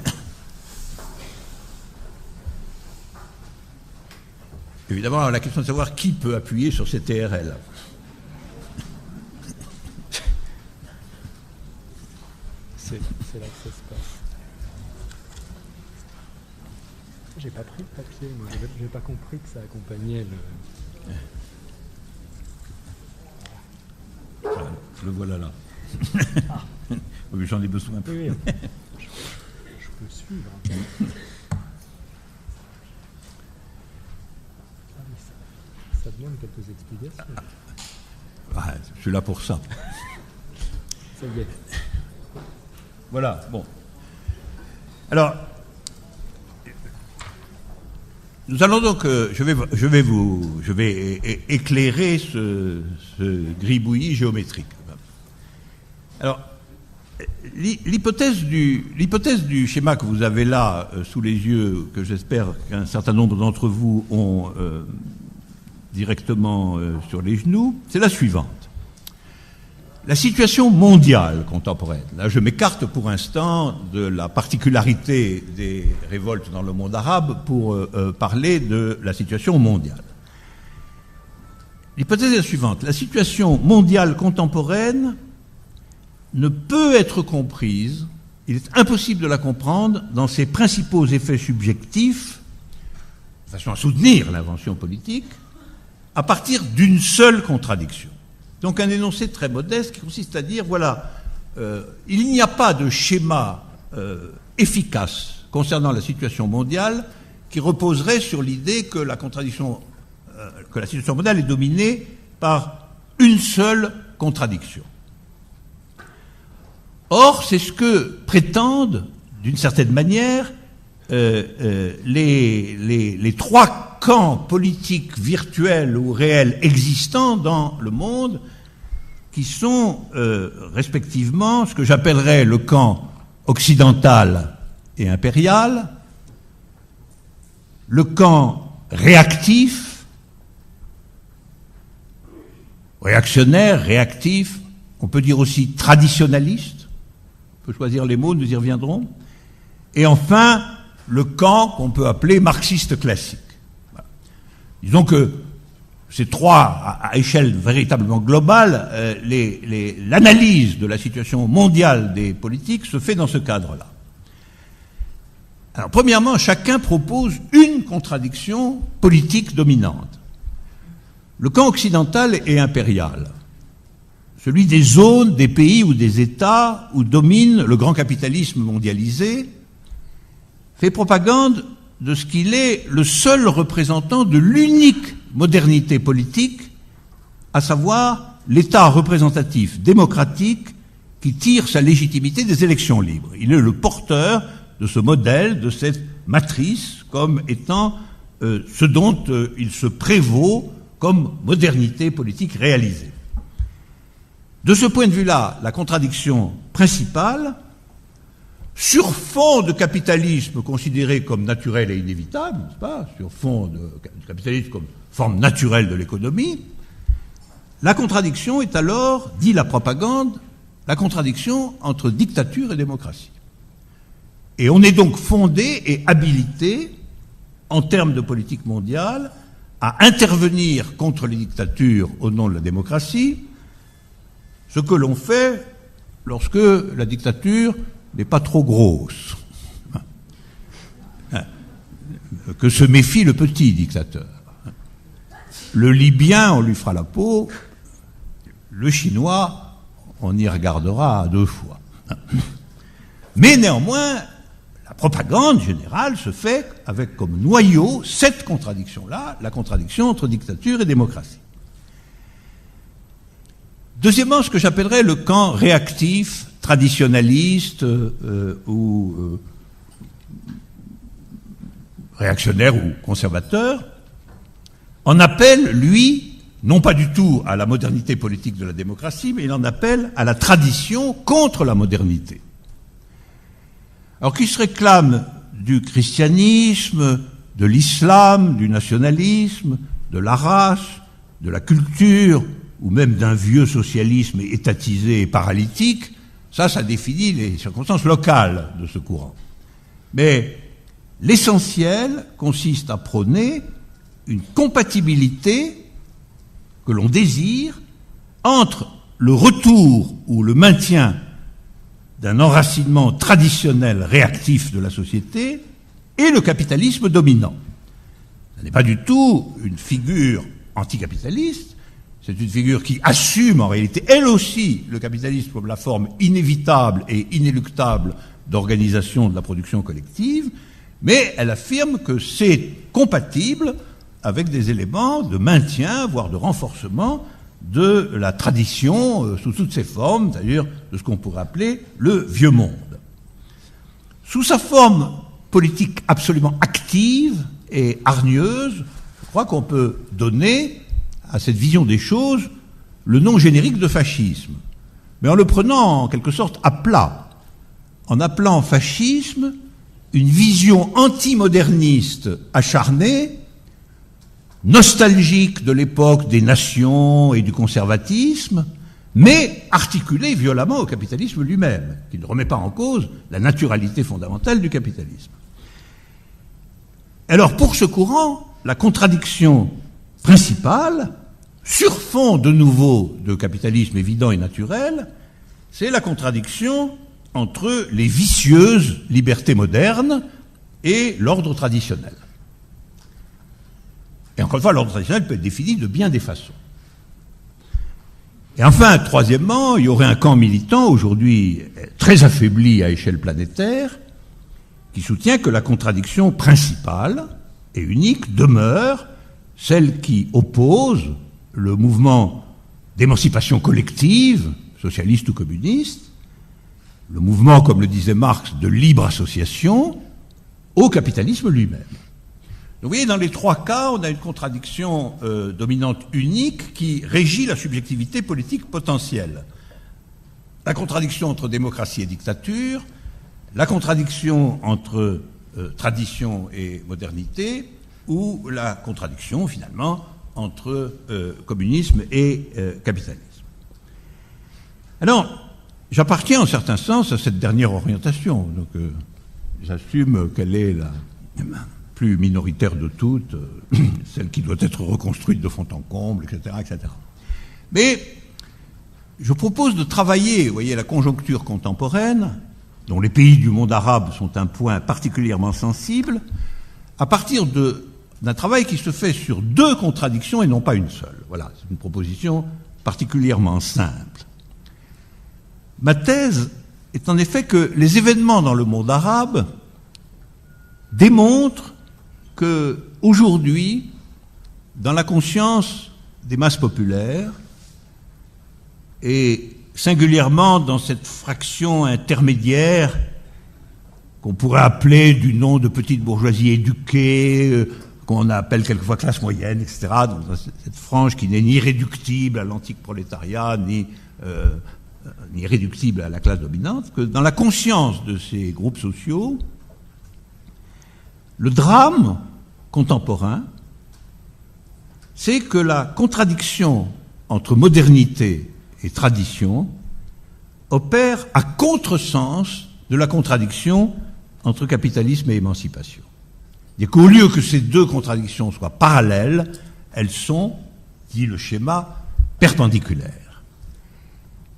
Évidemment, la question de savoir qui peut appuyer sur ces TRL. C'est là que ça se passe. J'ai pas pris le papier, moi. J'ai pas compris que ça accompagnait le... Voilà, le voilà là. Ah. Oui, j'en ai besoin un peu. Oui, oui. Je peux suivre. Ça demande quelques explications. Ah, je suis là pour ça. Ça y est. Voilà, bon. Alors, nous allons donc, je vais éclairer ce gribouillis géométrique. Alors, l'hypothèse du schéma que vous avez là sous les yeux, que j'espère qu'un certain nombre d'entre vous ont directement sur les genoux, c'est la suivante. La situation mondiale contemporaine, là je m'écarte pour l'instant de la particularité des révoltes dans le monde arabe pour parler de la situation mondiale. L'hypothèse est la suivante. La situation mondiale contemporaine ne peut être comprise, il est impossible de la comprendre dans ses principaux effets subjectifs, de façon à soutenir l'invention politique, à partir d'une seule contradiction. Donc un énoncé très modeste qui consiste à dire, voilà, il n'y a pas de schéma efficace concernant la situation mondiale qui reposerait sur l'idée que la situation mondiale est dominée par une seule contradiction. Or, c'est ce que prétendent, d'une certaine manière, les trois camps politiques virtuels ou réels existants dans le monde, qui sont respectivement ce que j'appellerais le camp occidental et impérial, le camp réactif, réactionnaire, réactif, on peut dire aussi traditionnaliste, on peut choisir les mots, nous y reviendrons, et enfin le camp qu'on peut appeler marxiste classique. Voilà. Disons que ces trois, à échelle véritablement globale, l'analyse de la situation mondiale des politiques se fait dans ce cadre-là. Alors, premièrement, chacun propose une contradiction politique dominante. Le camp occidental est impérial, celui des zones, des pays ou des États où domine le grand capitalisme mondialisé, fait propagande de ce qu'il est le seul représentant de l'unique modernité politique, à savoir l'État représentatif démocratique qui tire sa légitimité des élections libres. Il est le porteur de ce modèle, de cette matrice, comme étant ce dont il se prévaut comme modernité politique réalisée. De ce point de vue-là, la contradiction principale, sur fond de capitalisme considéré comme naturel et inévitable, n'est-ce pas, sur fond de capitalisme comme forme naturelle de l'économie, la contradiction est alors, dit la propagande, la contradiction entre dictature et démocratie. Et on est donc fondé et habilité, en termes de politique mondiale, à intervenir contre les dictatures au nom de la démocratie, ce que l'on fait lorsque la dictature n'est pas trop grosse. Que se méfie le petit dictateur. Le Libyen, on lui fera la peau. Le Chinois, on y regardera 2 fois. Mais néanmoins, la propagande générale se fait avec comme noyau cette contradiction-là, la contradiction entre dictature et démocratie. Deuxièmement, ce que j'appellerais le camp réactif, traditionnaliste ou réactionnaire ou conservateur, en appelle, lui, non pas du tout à la modernité politique de la démocratie, mais il en appelle à la tradition contre la modernité. Alors qui se réclame du christianisme, de l'islam, du nationalisme, de la race, de la culture, ou même d'un vieux socialisme étatisé et paralytique, ça définit les circonstances locales de ce courant. Mais l'essentiel consiste à prôner une compatibilité que l'on désire entre le retour ou le maintien d'un enracinement traditionnel réactif de la société et le capitalisme dominant. Ce n'est pas du tout une figure anticapitaliste, c'est une figure qui assume en réalité, elle aussi, le capitalisme comme la forme inévitable et inéluctable d'organisation de la production collective, mais elle affirme que c'est compatible avec des éléments de maintien, voire de renforcement de la tradition sous toutes ses formes, c'est-à-dire de ce qu'on pourrait appeler le vieux monde. Sous sa forme politique absolument active et hargneuse, je crois qu'on peut donner à cette vision des choses le nom générique de fascisme. mais en le prenant en quelque sorte à plat, en appelant fascisme une vision antimoderniste acharnée, nostalgique de l'époque des nations et du conservatisme, mais articulée violemment au capitalisme lui-même, qui ne remet pas en cause la naturalité fondamentale du capitalisme. Alors pour ce courant, la contradiction principale, sur fond de nouveau de capitalisme évident et naturel, c'est la contradiction entre les vicieuses libertés modernes et l'ordre traditionnel. Et encore une fois, l'ordre traditionnel peut être défini de bien des façons. Et enfin, troisièmement, il y aurait un camp militant, aujourd'hui très affaibli à échelle planétaire, qui soutient que la contradiction principale et unique demeure celle qui oppose le mouvement d'émancipation collective, socialiste ou communiste, le mouvement, comme le disait Marx, de libre association, au capitalisme lui-même. Donc vous voyez, dans les trois cas, on a une contradiction dominante unique qui régit la subjectivité politique potentielle. La contradiction entre démocratie et dictature, la contradiction entre tradition et modernité, ou la contradiction, finalement, entre communisme et capitalisme. Alors, j'appartiens en certain sens à cette dernière orientation, donc j'assume qu'elle est la plus minoritaire de toutes, celle qui doit être reconstruite de fond en comble, etc., etc. Mais je propose de travailler, vous voyez, la conjoncture contemporaine, dont les pays du monde arabe sont un point particulièrement sensible, à partir d'un travail qui se fait sur deux contradictions et non pas une seule. Voilà, c'est une proposition particulièrement simple. Ma thèse est en effet que les événements dans le monde arabe démontrent que, aujourd'hui, dans la conscience des masses populaires, et singulièrement dans cette fraction intermédiaire qu'on pourrait appeler du nom de petite bourgeoisie éduquée, qu'on appelle quelquefois classe moyenne, etc., dans cette frange qui n'est ni réductible à l'antique prolétariat, ni réductible à la classe dominante, que dans la conscience de ces groupes sociaux, le drame contemporain, c'est que la contradiction entre modernité et tradition opère à contresens de la contradiction entre capitalisme et émancipation. Et qu'au lieu que ces deux contradictions soient parallèles, elles sont, dit le schéma, perpendiculaires.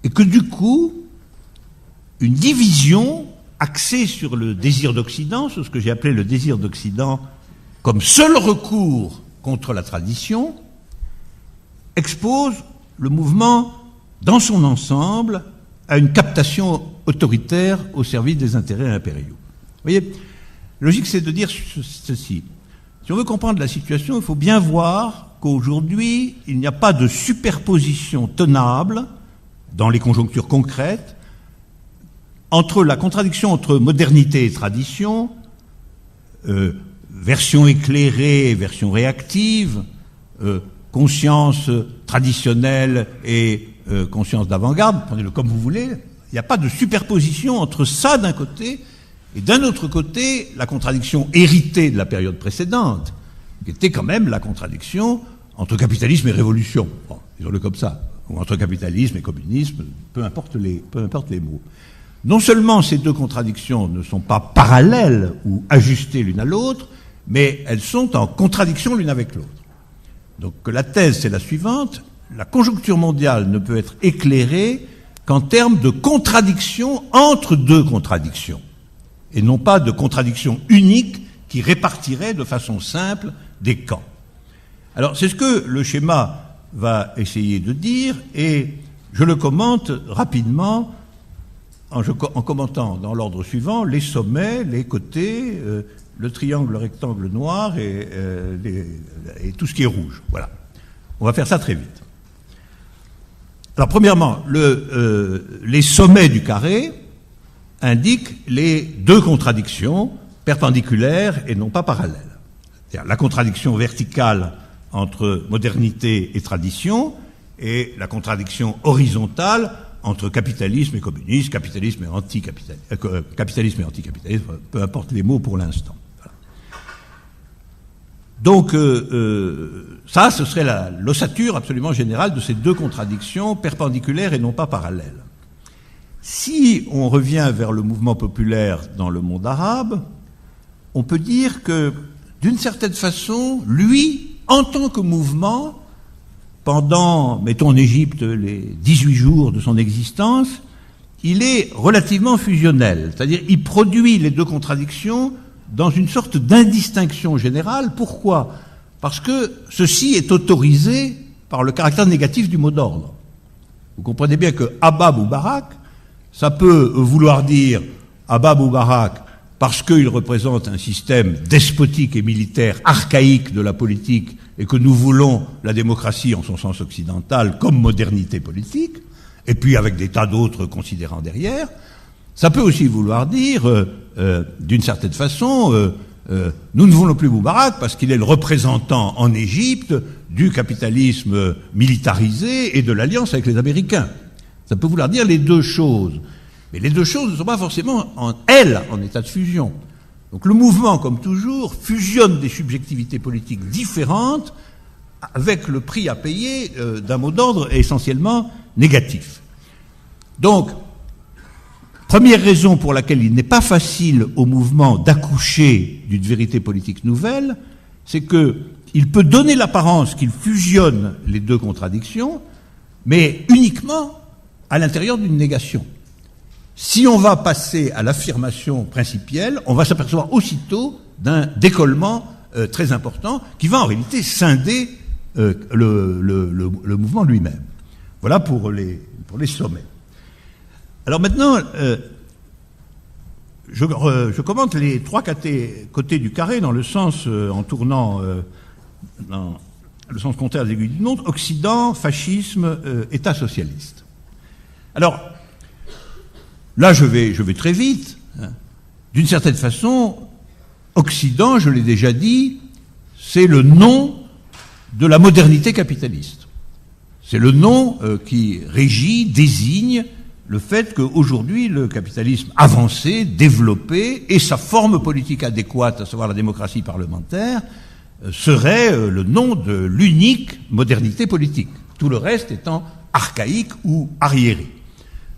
Et que du coup, une division axée sur le désir d'Occident, sur ce que j'ai appelé le désir d'Occident comme seul recours contre la tradition, expose le mouvement dans son ensemble à une captation autoritaire au service des intérêts impériaux. Vous voyez, la logique, c'est de dire ceci. Si on veut comprendre la situation, il faut bien voir qu'aujourd'hui, il n'y a pas de superposition tenable dans les conjonctures concrètes entre la contradiction entre modernité et tradition, version éclairée et version réactive, conscience traditionnelle et conscience d'avant-garde, prenez-le comme vous voulez, il n'y a pas de superposition entre ça d'un côté et d'un autre côté la contradiction héritée de la période précédente, qui était quand même la contradiction entre capitalisme et révolution, bon, disons-le comme ça, ou entre capitalisme et communisme, peu importe les mots. Non seulement ces deux contradictions ne sont pas parallèles ou ajustées l'une à l'autre, mais elles sont en contradiction l'une avec l'autre. Donc la thèse, c'est la suivante: la conjoncture mondiale ne peut être éclairée qu'en termes de contradiction entre deux contradictions, et non pas de contradiction unique qui répartirait de façon simple des camps. Alors c'est ce que le schéma va essayer de dire, et je le commente rapidement en commentant dans l'ordre suivant les sommets, les côtés, le triangle, le rectangle noir et tout ce qui est rouge. Voilà. On va faire ça très vite. Alors premièrement, les sommets du carré indiquent les deux contradictions perpendiculaires et non pas parallèles. C'est-à-dire la contradiction verticale entre modernité et tradition et la contradiction horizontale entre capitalisme et communisme, capitalisme et capitalisme et anticapitalisme, peu importe les mots pour l'instant. Voilà. Donc, ça, ce serait l'ossature absolument générale de ces deux contradictions perpendiculaires et non pas parallèles. Si on revient vers le mouvement populaire dans le monde arabe, on peut dire que, d'une certaine façon, lui, en tant que mouvement, pendant, mettons en Égypte, les 18 jours de son existence, il est relativement fusionnel. C'est-à-dire, il produit les deux contradictions dans une sorte d'indistinction générale. Pourquoi ? Parce que ceci est autorisé par le caractère négatif du mot d'ordre. Vous comprenez bien que Abba Moubarak, ça peut vouloir dire Abba Moubarak parce qu'il représente un système despotique et militaire archaïque de la politique et que nous voulons la démocratie en son sens occidental comme modernité politique, et puis avec des tas d'autres considérants derrière. Ça peut aussi vouloir dire, d'une certaine façon, nous ne voulons plus Moubarak parce qu'il est le représentant en Égypte du capitalisme militarisé et de l'alliance avec les Américains. Ça peut vouloir dire les deux choses. Mais les deux choses ne sont pas forcément en état de fusion. Donc le mouvement, comme toujours, fusionne des subjectivités politiques différentes avec le prix à payer d'un mot d'ordre essentiellement négatif. Donc, première raison pour laquelle il n'est pas facile au mouvement d'accoucher d'une vérité politique nouvelle, c'est qu'il peut donner l'apparence qu'il fusionne les deux contradictions, mais uniquement à l'intérieur d'une négation. Si on va passer à l'affirmation principielle, on va s'apercevoir aussitôt d'un décollement très important qui va en réalité scinder le mouvement lui-même. Voilà pour les sommets. Alors maintenant, je commente les trois côtés du carré dans le sens, en tournant dans le sens contraire des aiguilles d'une montre, Occident, fascisme, État socialiste. Alors, là, je vais très vite. D'une certaine façon, Occident, je l'ai déjà dit, c'est le nom de la modernité capitaliste. C'est le nom qui régit, désigne le fait qu'aujourd'hui, le capitalisme avancé, développé, et sa forme politique adéquate, à savoir la démocratie parlementaire, serait le nom de l'unique modernité politique. Tout le reste étant archaïque ou arriéré.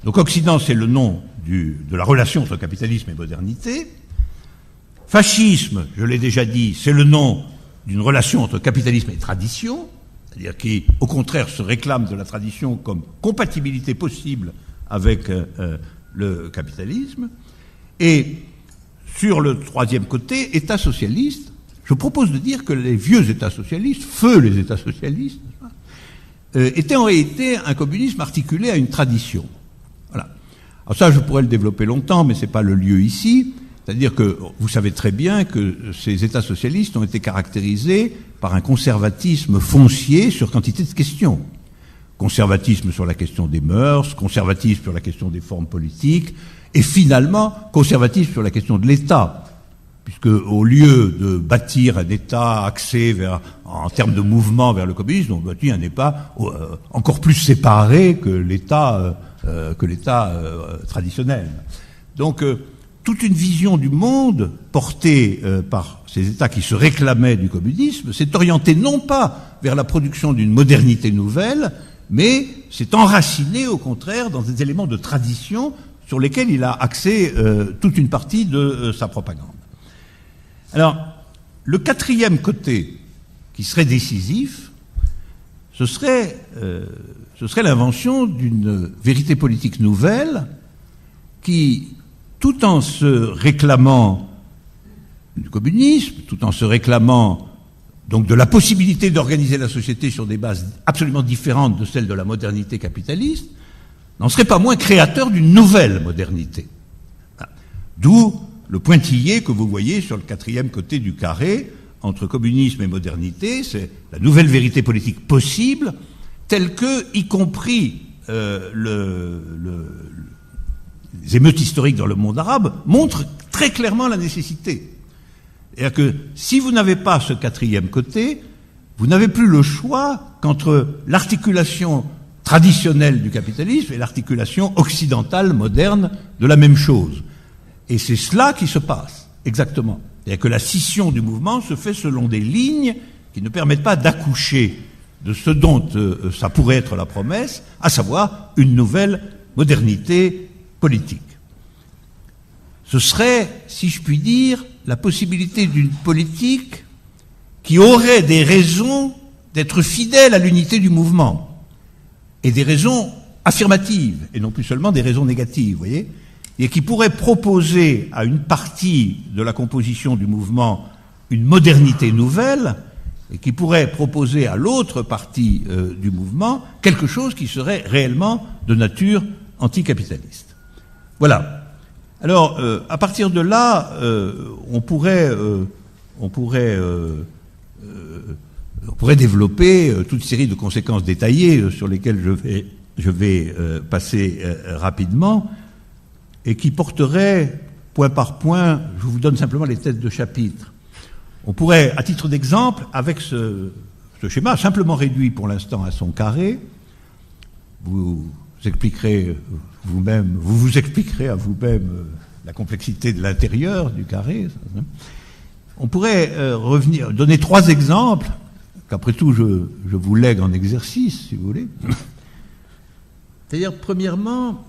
Donc Occident, c'est le nom de la relation entre capitalisme et modernité. Fascisme, je l'ai déjà dit, c'est le nom d'une relation entre capitalisme et tradition, c'est-à-dire qui, au contraire, se réclame de la tradition comme compatibilité possible avec le capitalisme. Et sur le troisième côté, État socialiste, je propose de dire que les vieux États socialistes, feu les États socialistes, étaient en réalité un communisme articulé à une tradition. Voilà. Alors ça, je pourrais le développer longtemps, mais c'est pas le lieu ici. C'est-à-dire que vous savez très bien que ces États socialistes ont été caractérisés par un conservatisme foncier sur quantité de questions. Conservatisme sur la question des mœurs, conservatisme sur la question des formes politiques, et finalement, conservatisme sur la question de l'État. Puisque au lieu de bâtir un État axé en termes de mouvement vers le communisme, on bâtit un État encore plus séparé que l'État traditionnel. Donc, toute une vision du monde portée par ces États qui se réclamaient du communisme s'est orientée non pas vers la production d'une modernité nouvelle, mais s'est enracinée au contraire dans des éléments de tradition sur lesquels il a axé toute une partie de sa propagande. Alors, le quatrième côté qui serait décisif, ce serait l'invention d'une vérité politique nouvelle qui, tout en se réclamant du communisme, tout en se réclamant donc de la possibilité d'organiser la société sur des bases absolument différentes de celles de la modernité capitaliste, n'en serait pas moins créateur d'une nouvelle modernité. D'où le pointillé que vous voyez sur le quatrième côté du carré, entre communisme et modernité, c'est la nouvelle vérité politique possible, telle que, y compris les émeutes historiques dans le monde arabe, montrent très clairement la nécessité. C'est-à-dire que si vous n'avez pas ce quatrième côté, vous n'avez plus le choix qu'entre l'articulation traditionnelle du capitalisme et l'articulation occidentale moderne de la même chose. Et c'est cela qui se passe, exactement. C'est-à-dire que la scission du mouvement se fait selon des lignes qui ne permettent pas d'accoucher de ce dont ça pourrait être la promesse, à savoir une nouvelle modernité politique. Ce serait, si je puis dire, la possibilité d'une politique qui aurait des raisons d'être fidèle à l'unité du mouvement, et des raisons affirmatives, et non plus seulement des raisons négatives, vous voyez, et qui pourrait proposer à une partie de la composition du mouvement une modernité nouvelle, et qui pourrait proposer à l'autre partie du mouvement quelque chose qui serait réellement de nature anticapitaliste. Voilà. Alors, à partir de là, on pourrait développer toute série de conséquences détaillées sur lesquelles je vais passer rapidement, et qui porteraient, point par point, je vous donne simplement les têtes de chapitre. On pourrait, à titre d'exemple, avec ce schéma, simplement réduit pour l'instant à son carré, vous expliquerez à vous-même la complexité de l'intérieur du carré. On pourrait donner 3 exemples, qu'après tout je vous lègue en exercice, si vous voulez. C'est-à-dire, premièrement,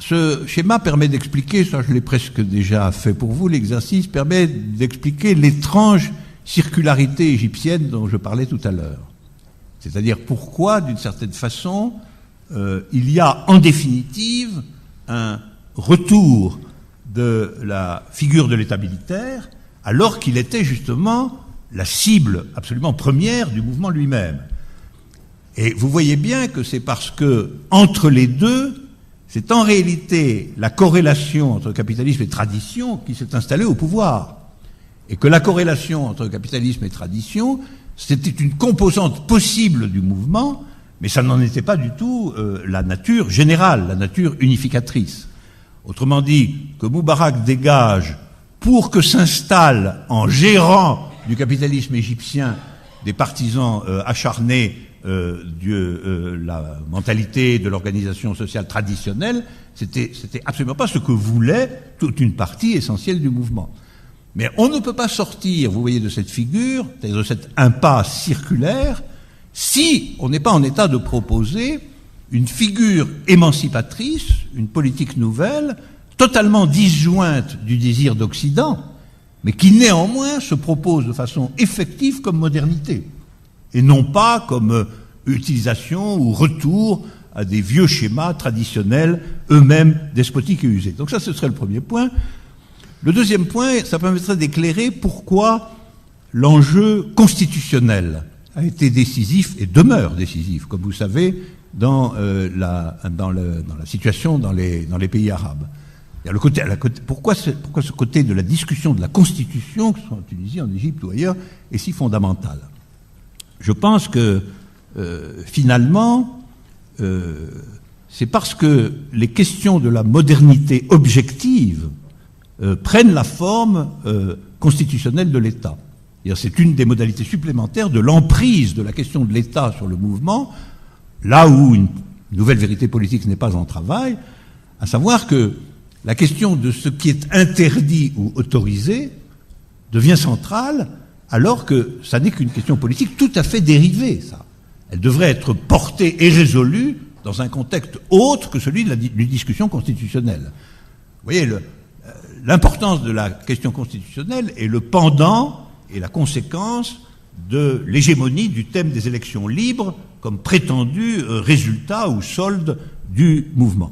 ce schéma permet d'expliquer, ça je l'ai presque déjà fait pour vous, l'exercice permet d'expliquer l'étrange circularité égyptienne dont je parlais tout à l'heure. C'est-à-dire pourquoi, d'une certaine façon, il y a en définitive un retour de la figure de l'État militaire, alors qu'il était justement la cible absolument première du mouvement lui-même. Et vous voyez bien que c'est parce que, entre les deux, c'est en réalité la corrélation entre capitalisme et tradition qui s'est installée au pouvoir. Et que la corrélation entre capitalisme et tradition, c'était une composante possible du mouvement, mais ça n'en était pas du tout la nature générale, la nature unificatrice. Autrement dit, que Moubarak dégage pour que s'installe en gérant du capitalisme égyptien des partisans acharnés de la mentalité de l'organisation sociale traditionnelle, c'était absolument pas ce que voulait toute une partie essentielle du mouvement. Mais on ne peut pas sortir, vous voyez, de cette figure, c'est-à-dire de cette impasse circulaire, si on n'est pas en état de proposer une figure émancipatrice, une politique nouvelle, totalement disjointe du désir d'Occident, mais qui néanmoins se propose de façon effective comme modernité, et non pas comme utilisation ou retour à des vieux schémas traditionnels, eux-mêmes despotiques et usés. Donc ça, ce serait le premier point. Le deuxième point, ça permettrait d'éclairer pourquoi l'enjeu constitutionnel a été décisif et demeure décisif, comme vous savez, dans la situation dans les pays arabes. Pourquoi ce côté de la discussion de la Constitution, que ce soit en Tunisie, en Égypte ou ailleurs, est si fondamental? Je pense que, finalement, c'est parce que les questions de la modernité objective prennent la forme constitutionnelle de l'État. C'est une des modalités supplémentaires de l'emprise de la question de l'État sur le mouvement, là où une nouvelle vérité politique n'est pas en travail, à savoir que la question de ce qui est interdit ou autorisé devient centrale, alors que ça n'est qu'une question politique tout à fait dérivée, ça. Elle devrait être portée et résolue dans un contexte autre que celui d'une discussion constitutionnelle. Vous voyez, l'importance de la question constitutionnelle est le pendant et la conséquence de l'hégémonie du thème des élections libres comme prétendu résultat ou solde du mouvement.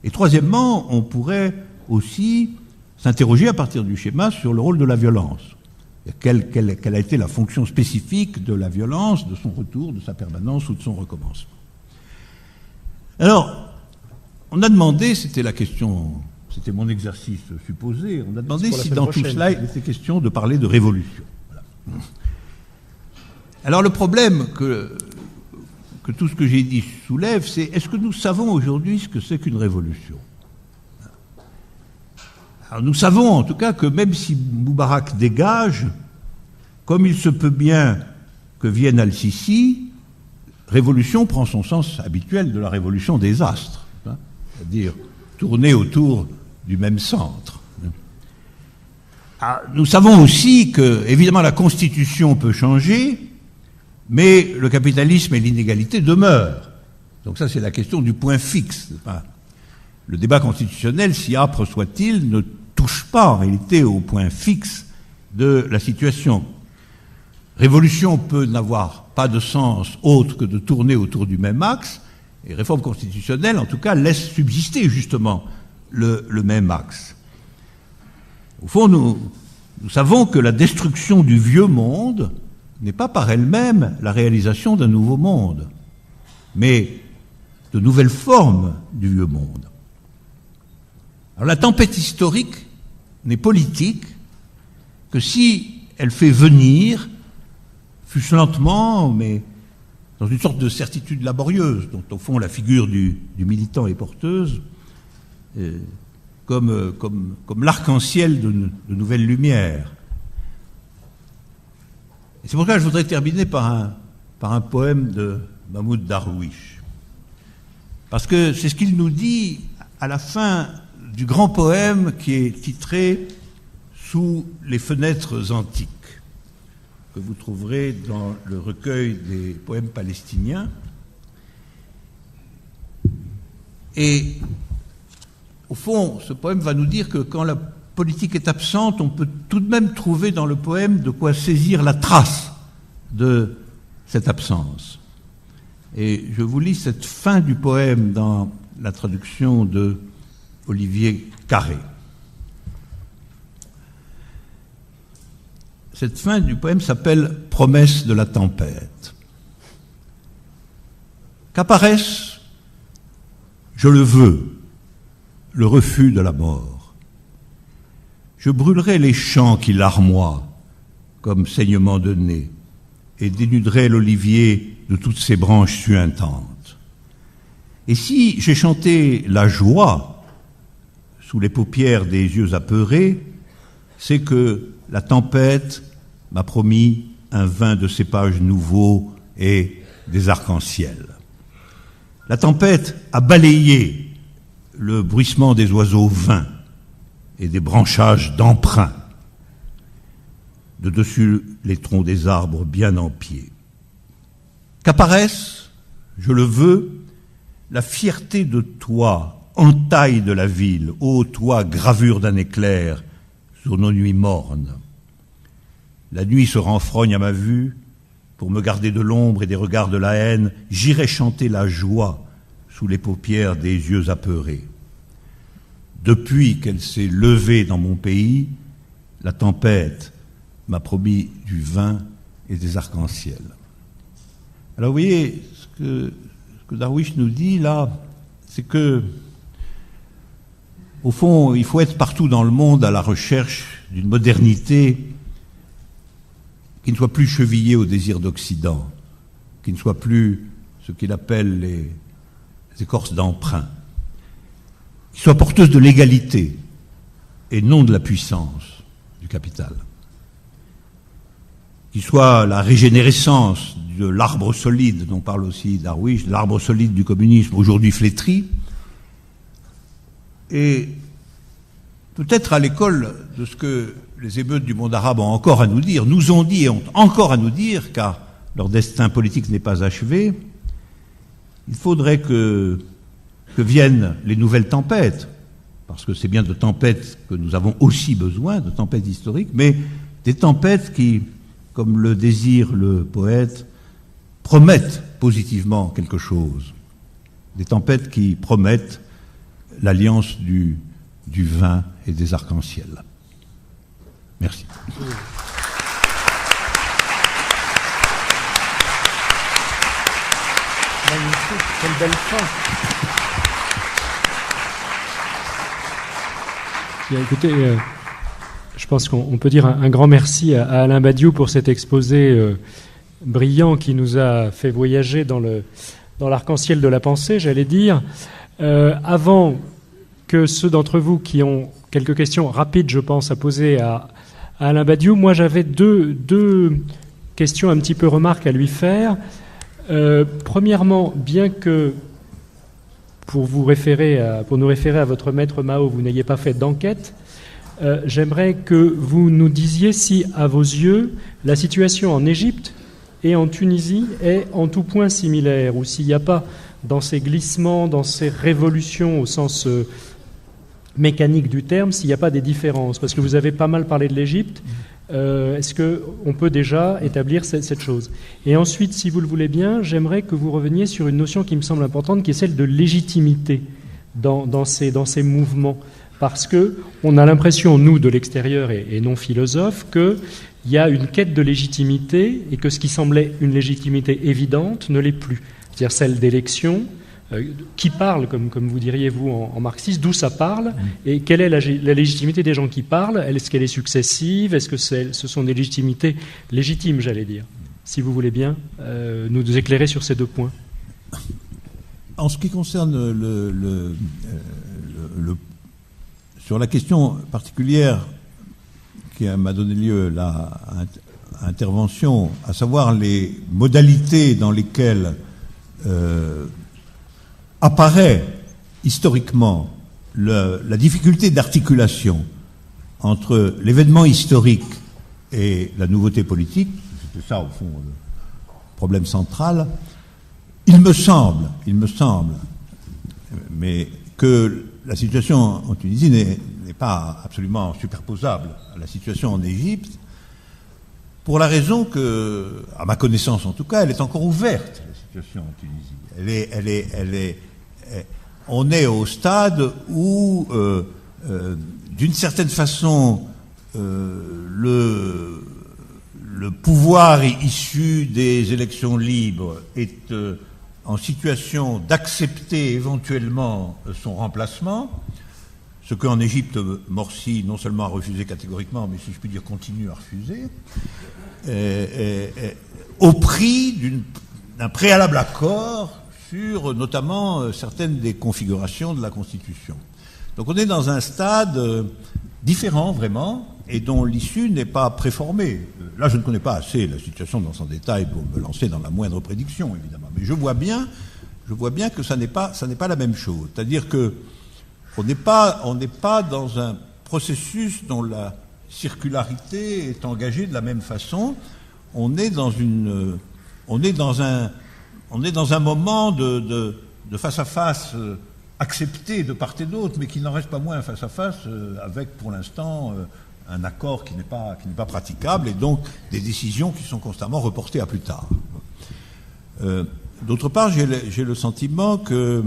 Et troisièmement, on pourrait aussi s'interroger à partir du schéma sur le rôle de la violence. Quelle a été la fonction spécifique de la violence, de son retour, de sa permanence ou de son recommencement. Alors, on a demandé, c'était la question, c'était mon exercice supposé, on a demandé si dans tout cela il était question de parler de révolution. Voilà. Alors le problème que tout ce que j'ai dit soulève, c'est est-ce que nous savons aujourd'hui ce que c'est qu'une révolution? Alors nous savons en tout cas que même si Moubarak dégage, comme il se peut bien que vienne Al-Sisi, révolution prend son sens habituel de la révolution des astres, hein, c'est-à-dire tourner autour du même centre. Nous savons aussi que, évidemment, la Constitution peut changer, mais le capitalisme et l'inégalité demeurent. Donc ça, c'est la question du point fixe. Le débat constitutionnel, si âpre soit-il, ne touche pas en réalité au point fixe de la situation. Révolution peut n'avoir pas de sens autre que de tourner autour du même axe, et réforme constitutionnelle, en tout cas, laisse subsister justement le même axe. Au fond, nous savons que la destruction du vieux monde n'est pas par elle-même la réalisation d'un nouveau monde, mais de nouvelles formes du vieux monde. Alors la tempête historique n'est politique que si elle fait venir, fût-ce lentement, mais dans une sorte de certitude laborieuse, dont au fond la figure du militant est porteuse, comme l'arc-en-ciel de nouvelles lumières. Et c'est pour ça que je voudrais terminer par un poème de Mahmoud Darwish. Parce que c'est ce qu'il nous dit à la fin du grand poème qui est titré « Sous les fenêtres antiques », que vous trouverez dans le recueil des poèmes palestiniens. Et au fond, ce poème va nous dire que quand la politique est absente, on peut tout de même trouver dans le poème de quoi saisir la trace de cette absence. Et je vous lis cette fin du poème dans la traduction de Olivier Carré. Cette fin du poème s'appelle « Promesse de la tempête ». Qu'apparaisse, je le veux, le refus de la mort. Je brûlerai les champs qui larmoient comme saignement de nez et dénuderai l'olivier de toutes ses branches suintantes. Et si j'ai chanté la joie sous les paupières des yeux apeurés, c'est que la tempête m'a promis un vin de cépages nouveaux et des arcs-en-ciel. La tempête a balayé le bruissement des oiseaux vains et des branchages d'emprunt de dessus les troncs des arbres bien en pied. Qu'apparaisse, je le veux, la fierté de toi, entaille de la ville, ô toi, gravure d'un éclair sur nos nuits mornes. La nuit se renfrogne à ma vue, pour me garder de l'ombre et des regards de la haine, j'irai chanter la joie sous les paupières des yeux apeurés. Depuis qu'elle s'est levée dans mon pays, la tempête m'a promis du vin et des arcs-en-ciel. Alors vous voyez, ce que Darwish nous dit là, c'est que, au fond, il faut être partout dans le monde à la recherche d'une modernité qui ne soit plus chevillée au désir d'Occident, qui ne soit plus ce qu'il appelle les écorces d'emprunt, qui soit porteuse de l'égalité et non de la puissance du capital, qui soit la régénérescence de l'arbre solide dont parle aussi Darwish, l'arbre solide du communisme aujourd'hui flétri, et peut-être à l'école de ce que les émeutes du monde arabe ont encore à nous dire, nous ont dit et ont encore à nous dire, car leur destin politique n'est pas achevé, il faudrait que viennent les nouvelles tempêtes, parce que c'est bien de tempêtes que nous avons aussi besoin, de tempêtes historiques, mais des tempêtes qui, comme le désire le poète, promettent positivement quelque chose. Des tempêtes qui promettent l'alliance du vin et des arcs-en-ciel. Merci. Magnifique, quelle belle fin. Bien, écoutez, je pense qu'on peut dire un grand merci à Alain Badiou pour cet exposé brillant qui nous a fait voyager dans l'arc-en-ciel de la pensée, j'allais dire. Avant que ceux d'entre vous qui ont quelques questions rapides, je pense, à poser à Alain Badiou, moi j'avais deux questions, un petit peu remarques à lui faire. Premièrement, bien que pour nous référer à votre maître Mao, vous n'ayez pas fait d'enquête, j'aimerais que vous nous disiez si, à vos yeux, la situation en Égypte et en Tunisie est en tout point similaire, ou s'il n'y a pas, dans ces glissements, dans ces révolutions au sens mécanique du terme, s'il n'y a pas des différences. Parce que vous avez pas mal parlé de l'Égypte. Est-ce qu'on peut déjà établir cette chose? Et ensuite, si vous le voulez bien, j'aimerais que vous reveniez sur une notion qui me semble importante, qui est celle de légitimité dans ces mouvements. Parce qu'on a l'impression, nous, de l'extérieur et non philosophes, qu'il y a une quête de légitimité et que ce qui semblait une légitimité évidente ne l'est plus. C'est-à-dire celle d'élection, qui parle, comme vous diriez vous en marxiste, d'où ça parle, et quelle est la légitimité des gens qui parlent? Est-ce qu'elle est successive? Est-ce que ce sont des légitimités légitimes, j'allais dire? Si vous voulez bien nous éclairer sur ces deux points. En ce qui concerne sur la question particulière qui m'a donné lieu à intervention, à savoir les modalités dans lesquelles apparaît historiquement la difficulté d'articulation entre l'événement historique et la nouveauté politique, c'était ça au fond le problème central, il me semble, mais que la situation en Tunisie n'est pas absolument superposable à la situation en Égypte, pour la raison que, à ma connaissance en tout cas, elle est encore ouverte, la situation en Tunisie. On est au stade où, d'une certaine façon, le pouvoir issu des élections libres est en situation d'accepter éventuellement son remplacement, ce qu'en Égypte, Morsi non seulement a refusé catégoriquement, mais si je puis dire continue à refuser, au prix d'un préalable accord sur notamment certaines des configurations de la Constitution. Donc on est dans un stade différent vraiment, et dont l'issue n'est pas préformée. Là, je ne connais pas assez la situation dans son détail pour me lancer dans la moindre prédiction, évidemment. Mais je vois bien que ça n'est pas la même chose. C'est-à-dire que on n'est pas dans un processus dont la circularité est engagée de la même façon. On est dans un moment de face à face accepté de part et d'autre, mais qui n'en reste pas moins un face à face avec, pour l'instant, un accord qui n'est pas praticable, et donc des décisions qui sont constamment reportées à plus tard. D'autre part, j'ai le sentiment que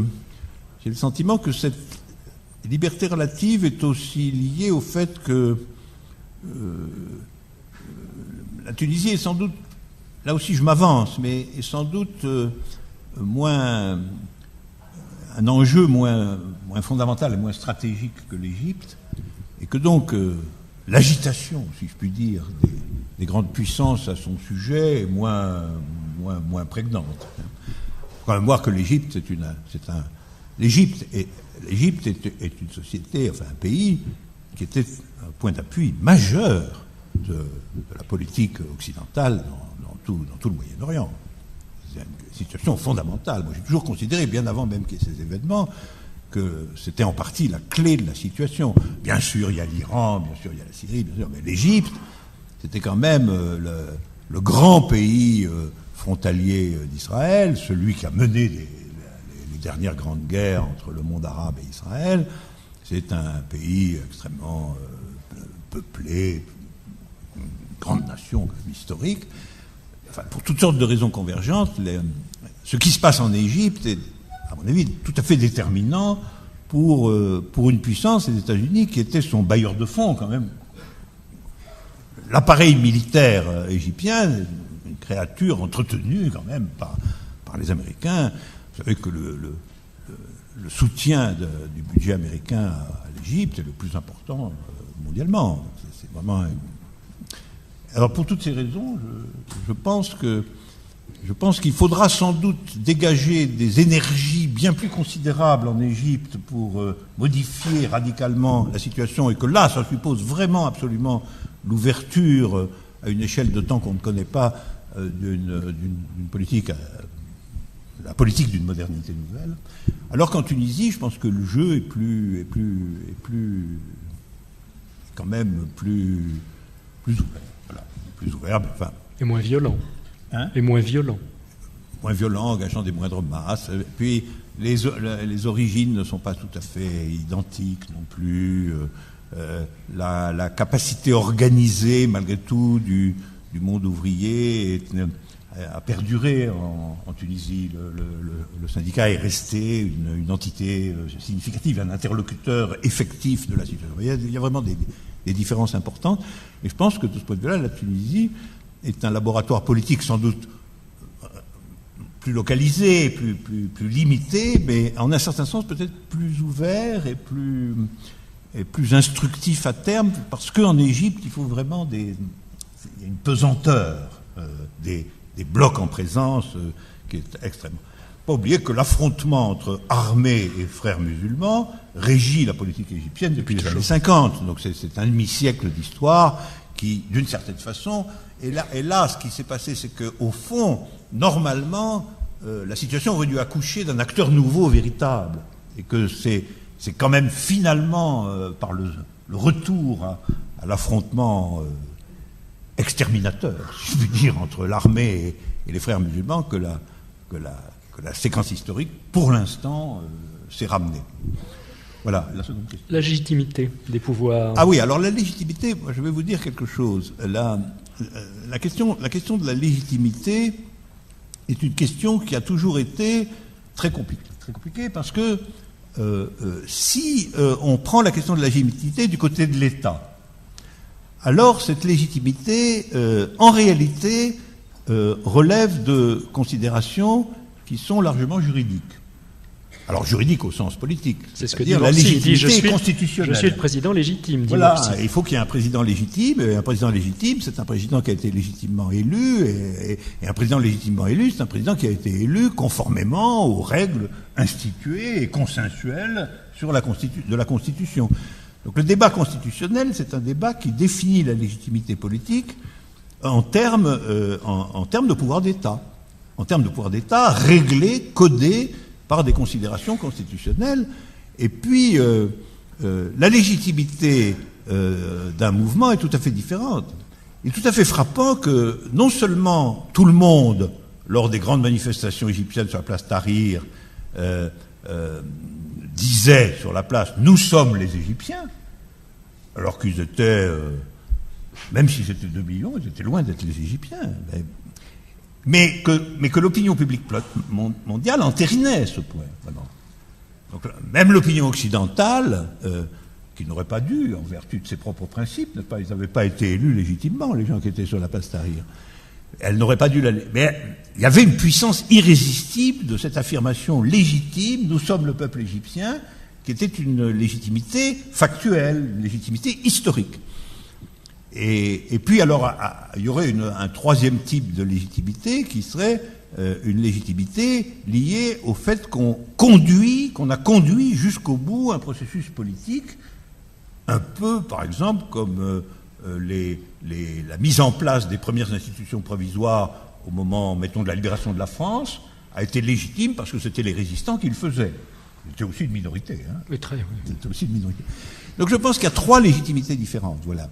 cette liberté relative est aussi liée au fait que la Tunisie est sans doute, là aussi je m'avance, mais est sans doute un enjeu moins fondamental et moins stratégique que l'Égypte, et que donc l'agitation, si je puis dire, des grandes puissances à son sujet est moins prégnante. Il faut quand même voir que l'Égypte l'Égypte est une société, enfin un pays qui était un point d'appui majeur de la politique occidentale dans tout le Moyen-Orient. C'est une situation fondamentale. Moi, j'ai toujours considéré, bien avant même qu'il y ait ces événements, que c'était en partie la clé de la situation. Bien sûr, il y a l'Iran, bien sûr, il y a la Syrie, bien sûr, mais l'Égypte, c'était quand même le grand pays frontalier d'Israël, celui qui a mené les dernières grandes guerres entre le monde arabe et Israël. C'est un pays extrêmement peuplé, une grande nation historique. Enfin, pour toutes sortes de raisons convergentes, ce qui se passe en Égypte est, à mon avis, tout à fait déterminant pour une puissance, les États-Unis, qui était son bailleur de fonds quand même. L'appareil militaire égyptien, une créature entretenue quand même par les Américains. Vous savez que le soutien du budget américain à l'Égypte est le plus important mondialement. C'est vraiment... Alors pour toutes ces raisons, je pense qu'il faudra sans doute dégager des énergies bien plus considérables en Égypte pour modifier radicalement la situation, et que là, ça suppose vraiment absolument l'ouverture à une échelle de temps qu'on ne connaît pas d'une politique la politique d'une modernité nouvelle. Alors qu'en Tunisie, je pense que le jeu est quand même plus ouvert. Voilà, plus ouvert, mais enfin. Et moins violent. Hein? Et moins violent. Moins violent, engageant des moindres masses. Et puis, les origines ne sont pas tout à fait identiques non plus. La capacité organisée, malgré tout, du monde ouvrier a perduré en Tunisie. Le syndicat est resté une entité significative, un interlocuteur effectif de la situation. Il y a vraiment des différences importantes. Et je pense que de ce point de vue-là, la Tunisie est un laboratoire politique sans doute plus localisé, plus limité, mais en un certain sens peut-être plus ouvert et plus instructif à terme, parce qu'en Égypte, il faut vraiment il y a une pesanteur des blocs en présence qui est extrêmement. Pas oublier que l'affrontement entre armée et frères musulmans régit la politique égyptienne depuis les années 50. Donc c'est un demi-siècle d'histoire qui, d'une certaine façon, et là, ce qui s'est passé, c'est qu'au fond, normalement, la situation aurait dû accoucher d'un acteur nouveau véritable, et que c'est quand même finalement par le retour à l'affrontement exterminateur, si je puis dire, entre l'armée et les frères musulmans que la séquence historique, pour l'instant, s'est ramenée. Voilà, la seconde question. La légitimité des pouvoirs. Ah oui, alors la légitimité, moi, je vais vous dire quelque chose. La question de la légitimité est une question qui a toujours été très compliquée parce que si on prend la question de la légitimité du côté de l'État, alors cette légitimité, en réalité, relève de considérations qui sont largement juridiques. Alors juridiques au sens politique. C'est ce que dit la légitimité Je constitutionnelle. suis le président légitime. Voilà, il faut qu'il y ait un président légitime. Et un président légitime, c'est un président qui a été légitimement élu. Et un président légitimement élu, c'est un président qui a été élu conformément aux règles instituées et consensuelles de la Constitution. Donc le débat constitutionnel, c'est un débat qui définit la légitimité politique en termes de pouvoir d'État. En termes de pouvoir d'État réglés, codés par des considérations constitutionnelles. Et puis, la légitimité d'un mouvement est tout à fait différente. Il est tout à fait frappant que non seulement tout le monde, lors des grandes manifestations égyptiennes sur la place Tahrir, disait sur la place « Nous sommes les Égyptiens », alors qu'ils étaient, même si c'était 2 millions, ils étaient loin d'être les Égyptiens. Mais que l'opinion publique mondiale entérinait ce point. Vraiment. Donc, même l'opinion occidentale, qui n'aurait pas dû, en vertu de ses propres principes, n'est-ce pas, ils n'avaient pas été élus légitimement, les gens qui étaient sur la place Tahrir. Elle n'aurait pas dû mais il y avait une puissance irrésistible de cette affirmation légitime, nous sommes le peuple égyptien, qui était une légitimité factuelle, une légitimité historique. Et puis alors, il y aurait un troisième type de légitimité qui serait une légitimité liée au fait qu'on a conduit jusqu'au bout un processus politique, un peu, par exemple, comme la mise en place des premières institutions provisoires au moment, mettons, de la libération de la France, a été légitime parce que c'était les résistants qui le faisaient. C'était aussi une minorité. Hein. Oui, très, oui. C'était aussi une minorité. Donc je pense qu'il y a 3 légitimités différentes, voilà.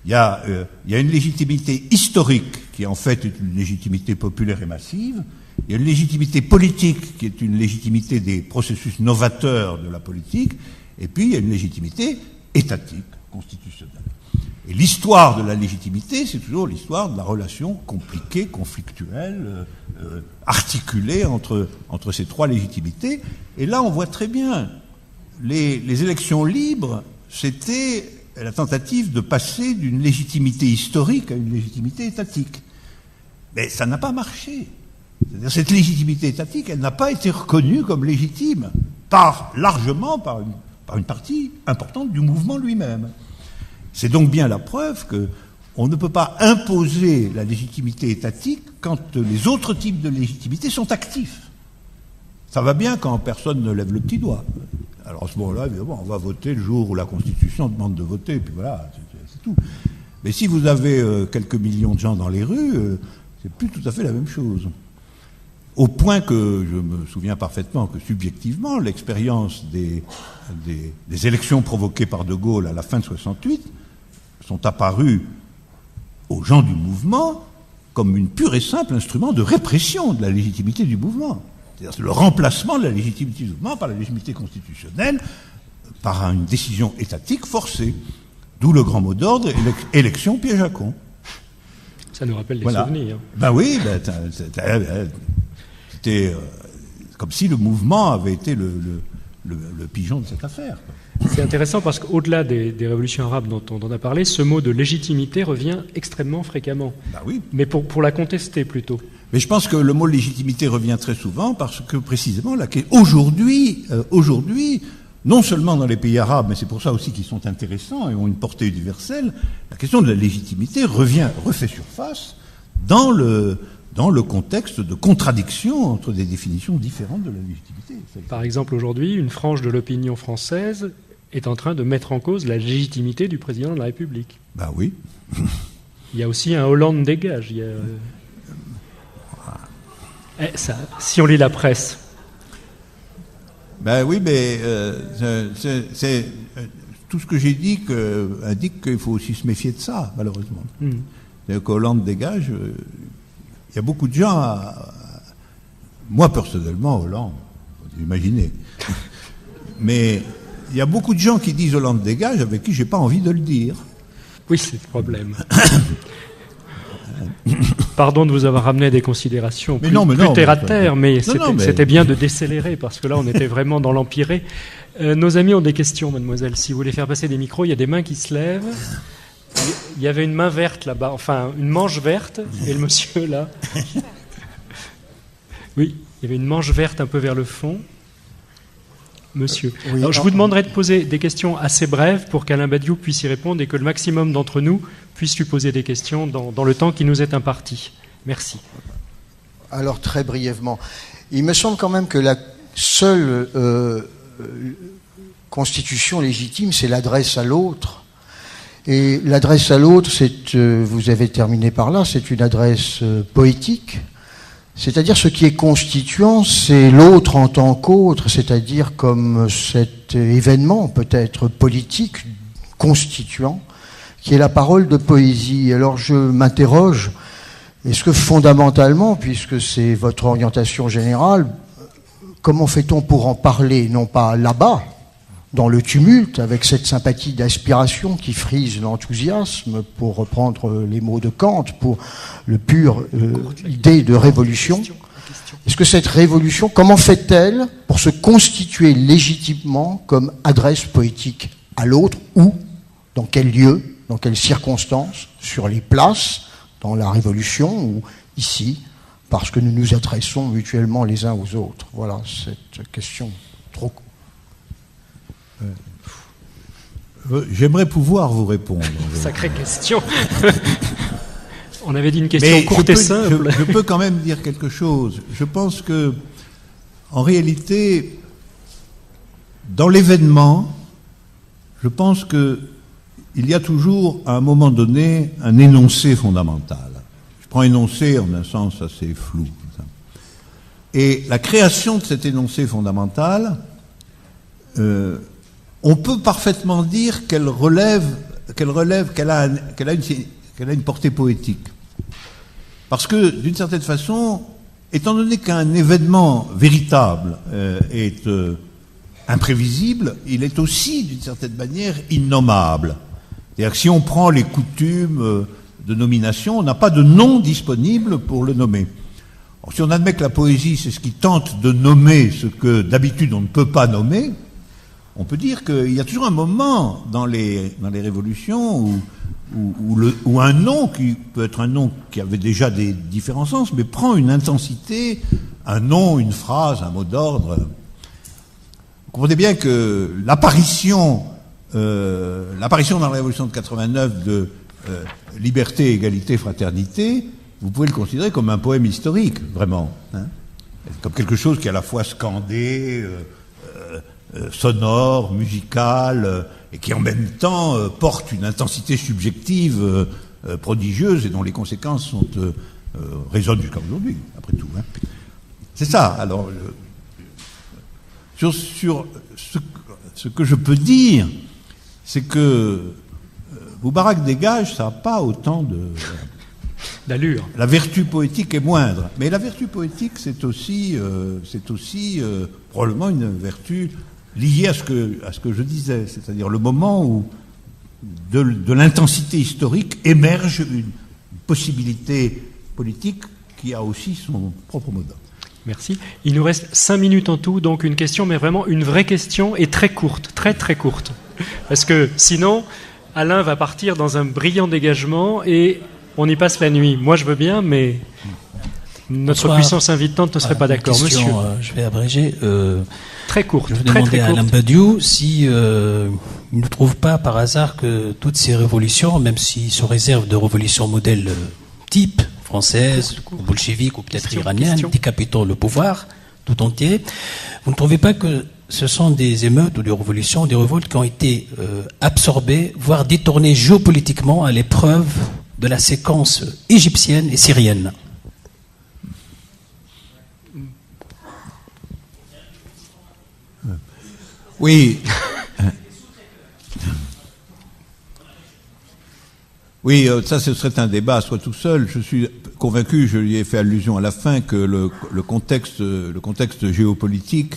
Il y a une légitimité historique qui en fait est une légitimité populaire et massive. Il y a une légitimité politique qui est une légitimité des processus novateurs de la politique. Et puis il y a une légitimité étatique, constitutionnelle. Et l'histoire de la légitimité, c'est toujours l'histoire de la relation compliquée, conflictuelle, articulée entre ces 3 légitimités. Et là, on voit très bien, les élections libres, c'était la tentative de passer d'une légitimité historique à une légitimité étatique. Mais ça n'a pas marché. C'est-à-dire, cette légitimité étatique, elle n'a pas été reconnue comme légitime, largement par une partie importante du mouvement lui-même. C'est donc bien la preuve qu'on ne peut pas imposer la légitimité étatique quand les autres types de légitimité sont actifs. Ça va bien quand personne ne lève le petit doigt. Alors à ce moment-là, évidemment, on va voter le jour où la Constitution demande de voter, et puis voilà, c'est tout. Mais si vous avez quelques millions de gens dans les rues, c'est plus tout à fait la même chose. Au point que je me souviens parfaitement que subjectivement, l'expérience des élections provoquées par De Gaulle à la fin de 68 sont apparues aux gens du mouvement comme une pure et simple instrument de répression de la légitimité du mouvement. C'est-à-dire le remplacement de la légitimité du mouvement par la légitimité constitutionnelle, par une décision étatique forcée. D'où le grand mot d'ordre, élection piège à con. Ça nous rappelle des souvenirs. Ben oui, c'était comme si le mouvement avait été le pigeon de cette affaire. C'est intéressant parce qu'au-delà des révolutions arabes dont on a parlé, ce mot de légitimité revient extrêmement fréquemment. Ben oui. Mais pour la contester plutôt. Mais je pense que le mot légitimité revient très souvent parce que précisément aujourd'hui, non seulement dans les pays arabes, mais c'est pour ça aussi qu'ils sont intéressants et ont une portée universelle, la question de la légitimité refait surface dans le contexte de contradiction entre des définitions différentes de la légitimité. Par exemple, aujourd'hui, une frange de l'opinion française est en train de mettre en cause la légitimité du président de la République. Ben oui. Il y a aussi un Hollande dégage. Ça, si on lit la presse. Ben oui, mais c'est tout ce que j'ai dit indique qu'il faut aussi se méfier de ça, malheureusement. C'est-à-dire qu'Hollande dégage. Il y a beaucoup de gens, moi personnellement, Hollande, vous imaginez. Mais il y a beaucoup de gens qui disent Hollande dégage avec qui j'ai pas envie de le dire. Oui, c'est le problème. Pardon de vous avoir ramené à des considérations plus terre à terre, mais c'était bien de décélérer parce que là on était vraiment dans l'empiré. Nos amis ont des questions, mademoiselle. Si vous voulez faire passer des micros, il y a des mains qui se lèvent. Il y avait une main verte là-bas, enfin une manche verte, et le monsieur là. Oui, il y avait une manche verte un peu vers le fond. Monsieur. Oui, alors je vous demanderai de poser des questions assez brèves pour qu'Alain Badiou puisse y répondre et que le maximum d'entre nous puisse lui poser des questions dans le temps qui nous est imparti. Merci. Alors très brièvement, il me semble quand même que la seule constitution légitime, c'est l'adresse à l'autre. Et l'adresse à l'autre, vous avez terminé par là, c'est une adresse poétique. C'est-à-dire ce qui est constituant, c'est l'autre en tant qu'autre, c'est-à-dire comme cet événement peut-être politique constituant, qui est la parole de poésie. Alors je m'interroge, est-ce que fondamentalement, puisque c'est votre orientation générale, comment fait-on pour en parler, non pas là-bas, dans le tumulte, avec cette sympathie d'aspiration qui frise l'enthousiasme, pour reprendre les mots de Kant, pour le pur idée de révolution. Est-ce que cette révolution, comment fait-elle pour se constituer légitimement comme adresse poétique à l'autre, où, dans quel lieu, dans quelles circonstances, sur les places, dans la révolution, ou ici, parce que nous nous adressons mutuellement les uns aux autres? Voilà, cette question trop courte. J'aimerais pouvoir vous répondre. Sacrée question. On avait dit une question courte et simple. Je peux quand même dire quelque chose. Je pense que, en réalité, dans l'événement, je pense qu'il y a toujours, à un moment donné, un énoncé fondamental. Je prends énoncé en un sens assez flou. Et la création de cet énoncé fondamental, on peut parfaitement dire qu'elle a une portée poétique. Parce que, d'une certaine façon, étant donné qu'un événement véritable est imprévisible, il est aussi, d'une certaine manière, innommable. C'est-à-dire que si on prend les coutumes de nomination, on n'a pas de nom disponible pour le nommer. Alors, si on admet que la poésie, c'est ce qui tente de nommer ce que d'habitude on ne peut pas nommer, on peut dire qu'il y a toujours un moment dans les révolutions où un nom, qui peut être un nom qui avait déjà des différents sens, mais prend une intensité, un nom, une phrase, un mot d'ordre. Vous comprenez bien que l'apparition dans la Révolution de 89 de liberté, égalité, fraternité, vous pouvez le considérer comme un poème historique, vraiment. Hein, comme quelque chose qui est à la fois scandé, sonore, musical, et qui en même temps porte une intensité subjective prodigieuse et dont les conséquences résonnent jusqu'à aujourd'hui, après tout. Hein. C'est ça. Alors, sur ce que je peux dire, c'est que Moubarak dégage, ça n'a pas autant d'allure. La vertu poétique est moindre, mais la vertu poétique, c'est aussi probablement une vertu liée à ce que je disais, c'est-à-dire le moment où de l'intensité historique émerge une possibilité politique qui a aussi son propre mot d'ordre. Merci. Il nous reste 5 minutes en tout, donc une question, mais vraiment une vraie question et très courte, très très courte. Parce que sinon, Alain va partir dans un brillant dégagement et on y passe la nuit. Moi, je veux bien, mais notre puissance invitante ne serait pas d'accord. Monsieur, je vais abréger. Très courte. Je vais demander à Alain Badiou si il ne trouve pas par hasard que toutes ces révolutions, même si sous réserve de révolutions modèle type française, ou bolchevique ou peut-être iranienne, décapitant le pouvoir tout entier, vous ne trouvez pas que ce sont des émeutes ou des révolutions, des révoltes qui ont été absorbées, voire détournées géopolitiquement à l'épreuve de la séquence égyptienne et syrienne? Oui. Oui, ça ce serait un débat à soi tout seul. Je suis convaincu, je lui ai fait allusion à la fin, que le contexte géopolitique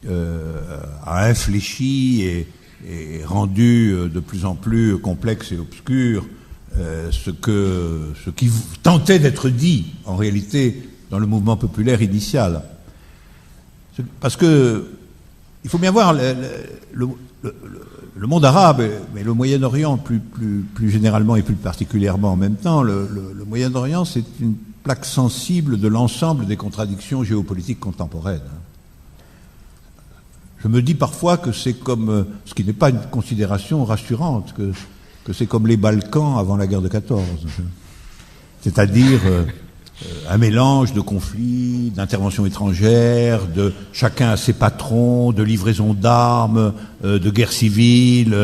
a infléchi et rendu de plus en plus complexe et obscur ce qui tentait d'être dit en réalité dans le mouvement populaire initial. Parce que il faut bien voir le monde arabe, mais le Moyen-Orient plus généralement et plus particulièrement en même temps, le Moyen-Orient, c'est une plaque sensible de l'ensemble des contradictions géopolitiques contemporaines. Je me dis parfois que c'est comme, ce qui n'est pas une considération rassurante, que c'est comme les Balkans avant la guerre de 14. C'est-à-dire un mélange de conflits, d'interventions étrangères, de chacun à ses patrons, de livraison d'armes, de guerre civile,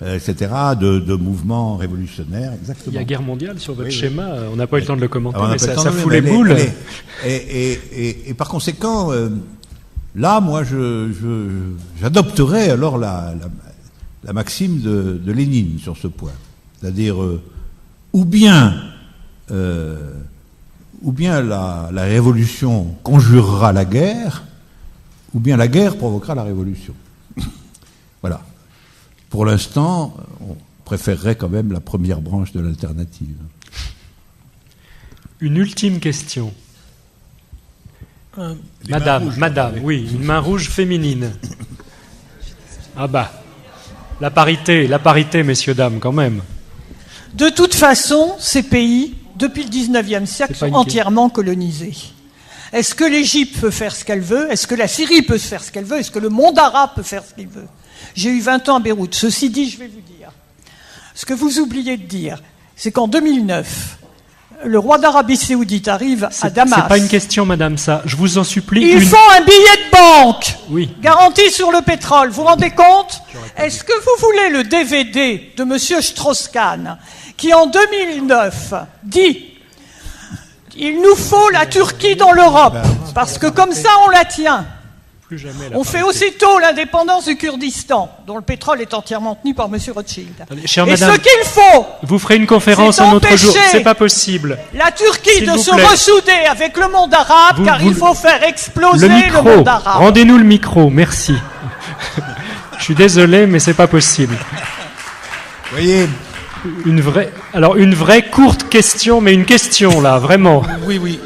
etc., de mouvements révolutionnaires. Exactement. Il y a guerre mondiale sur votre schéma, on n'a pas eu le temps de le commenter, mais ça ça fout les boules. Et par conséquent, là, moi, j'adopterais alors la maxime de Lénine sur ce point. C'est-à-dire, ou bien la révolution conjurera la guerre, ou bien la guerre provoquera la révolution. Voilà. Pour l'instant, on préférerait quand même la première branche de l'alternative. Une ultime question. Madame, oui, une main rouge féminine. Ah bah, la parité, messieurs, dames, quand même. De toute façon, ces pays, depuis le 19e siècle, sont entièrement colonisés. Est-ce que l'Égypte peut faire ce qu'elle veut? Est-ce que la Syrie peut faire ce qu'elle veut? Est-ce que le monde arabe peut faire ce qu'il veut? J'ai eu 20 ans à Beyrouth. Ceci dit, je vais vous dire. Ce que vous oubliez de dire, c'est qu'en 2009, le roi d'Arabie Saoudite arrive à Damas. C'est pas une question, madame, ça. Je vous en supplie. Ils font un billet de banque. Oui. Garanti sur le pétrole. Vous vous rendez compte? Est-ce que vous voulez le DVD de monsieur Strauss-Kahn, qui en 2009 dit « Il nous faut la Turquie dans l'Europe, parce que comme ça on la tient ». On fait aussitôt l'indépendance du Kurdistan, dont le pétrole est entièrement tenu par M. Rothschild. Chère et madame, ce qu'il faut, vous ferez une conférence un autre jour. C'est pas possible. La Turquie de se ressouder avec le monde arabe, car il faut faire exploser le monde arabe. Rendez-nous le micro, merci. Je suis désolé, mais c'est pas possible. Vous voyez, une vraie courte question, mais une question là, vraiment. Oui.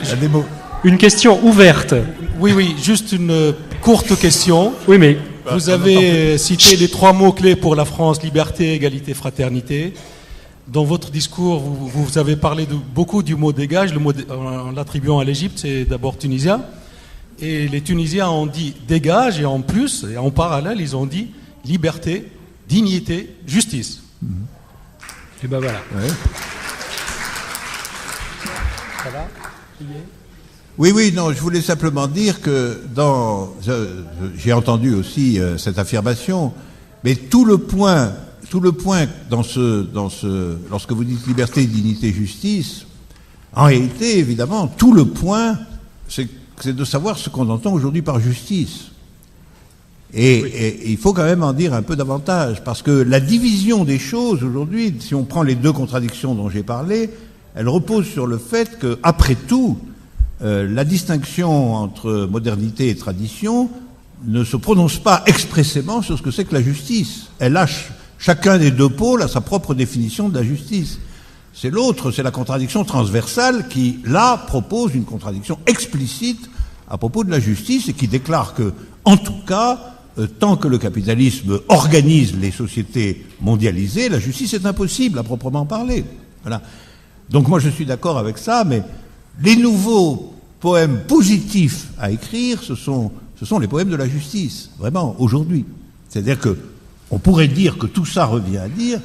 Une question ouverte. Oui, juste une courte question. Oui, mais vous avez cité les 3 mots-clés pour la France: liberté, égalité, fraternité. Dans votre discours, vous avez parlé beaucoup du mot dégage, en l'attribuant à l'Égypte, c'est d'abord tunisien. Et les Tunisiens ont dit dégage, et en plus, et en parallèle, ils ont dit liberté, dignité, justice. Et ben voilà. Ouais. Ça va ? Oui, non, je voulais simplement dire que j'ai entendu aussi cette affirmation, mais tout le point lorsque vous dites liberté, dignité, justice, en réalité, évidemment, tout le point, c'est c'est de savoir ce qu'on entend aujourd'hui par justice. Et il faut quand même en dire un peu davantage, parce que la division des choses aujourd'hui, si on prend les deux contradictions dont j'ai parlé, elle repose sur le fait que, après tout, la distinction entre modernité et tradition ne se prononce pas expressément sur ce que c'est que la justice. Elle a chacun des deux pôles a sa propre définition de la justice. C'est l'autre, c'est la contradiction transversale qui, là, propose une contradiction explicite à propos de la justice et qui déclare que, en tout cas, tant que le capitalisme organise les sociétés mondialisées, la justice est impossible à proprement parler. Voilà. Donc moi je suis d'accord avec ça, mais les nouveaux poèmes positifs à écrire, ce sont les poèmes de la justice, vraiment, aujourd'hui. C'est-à-dire que on pourrait dire que tout ça revient à dire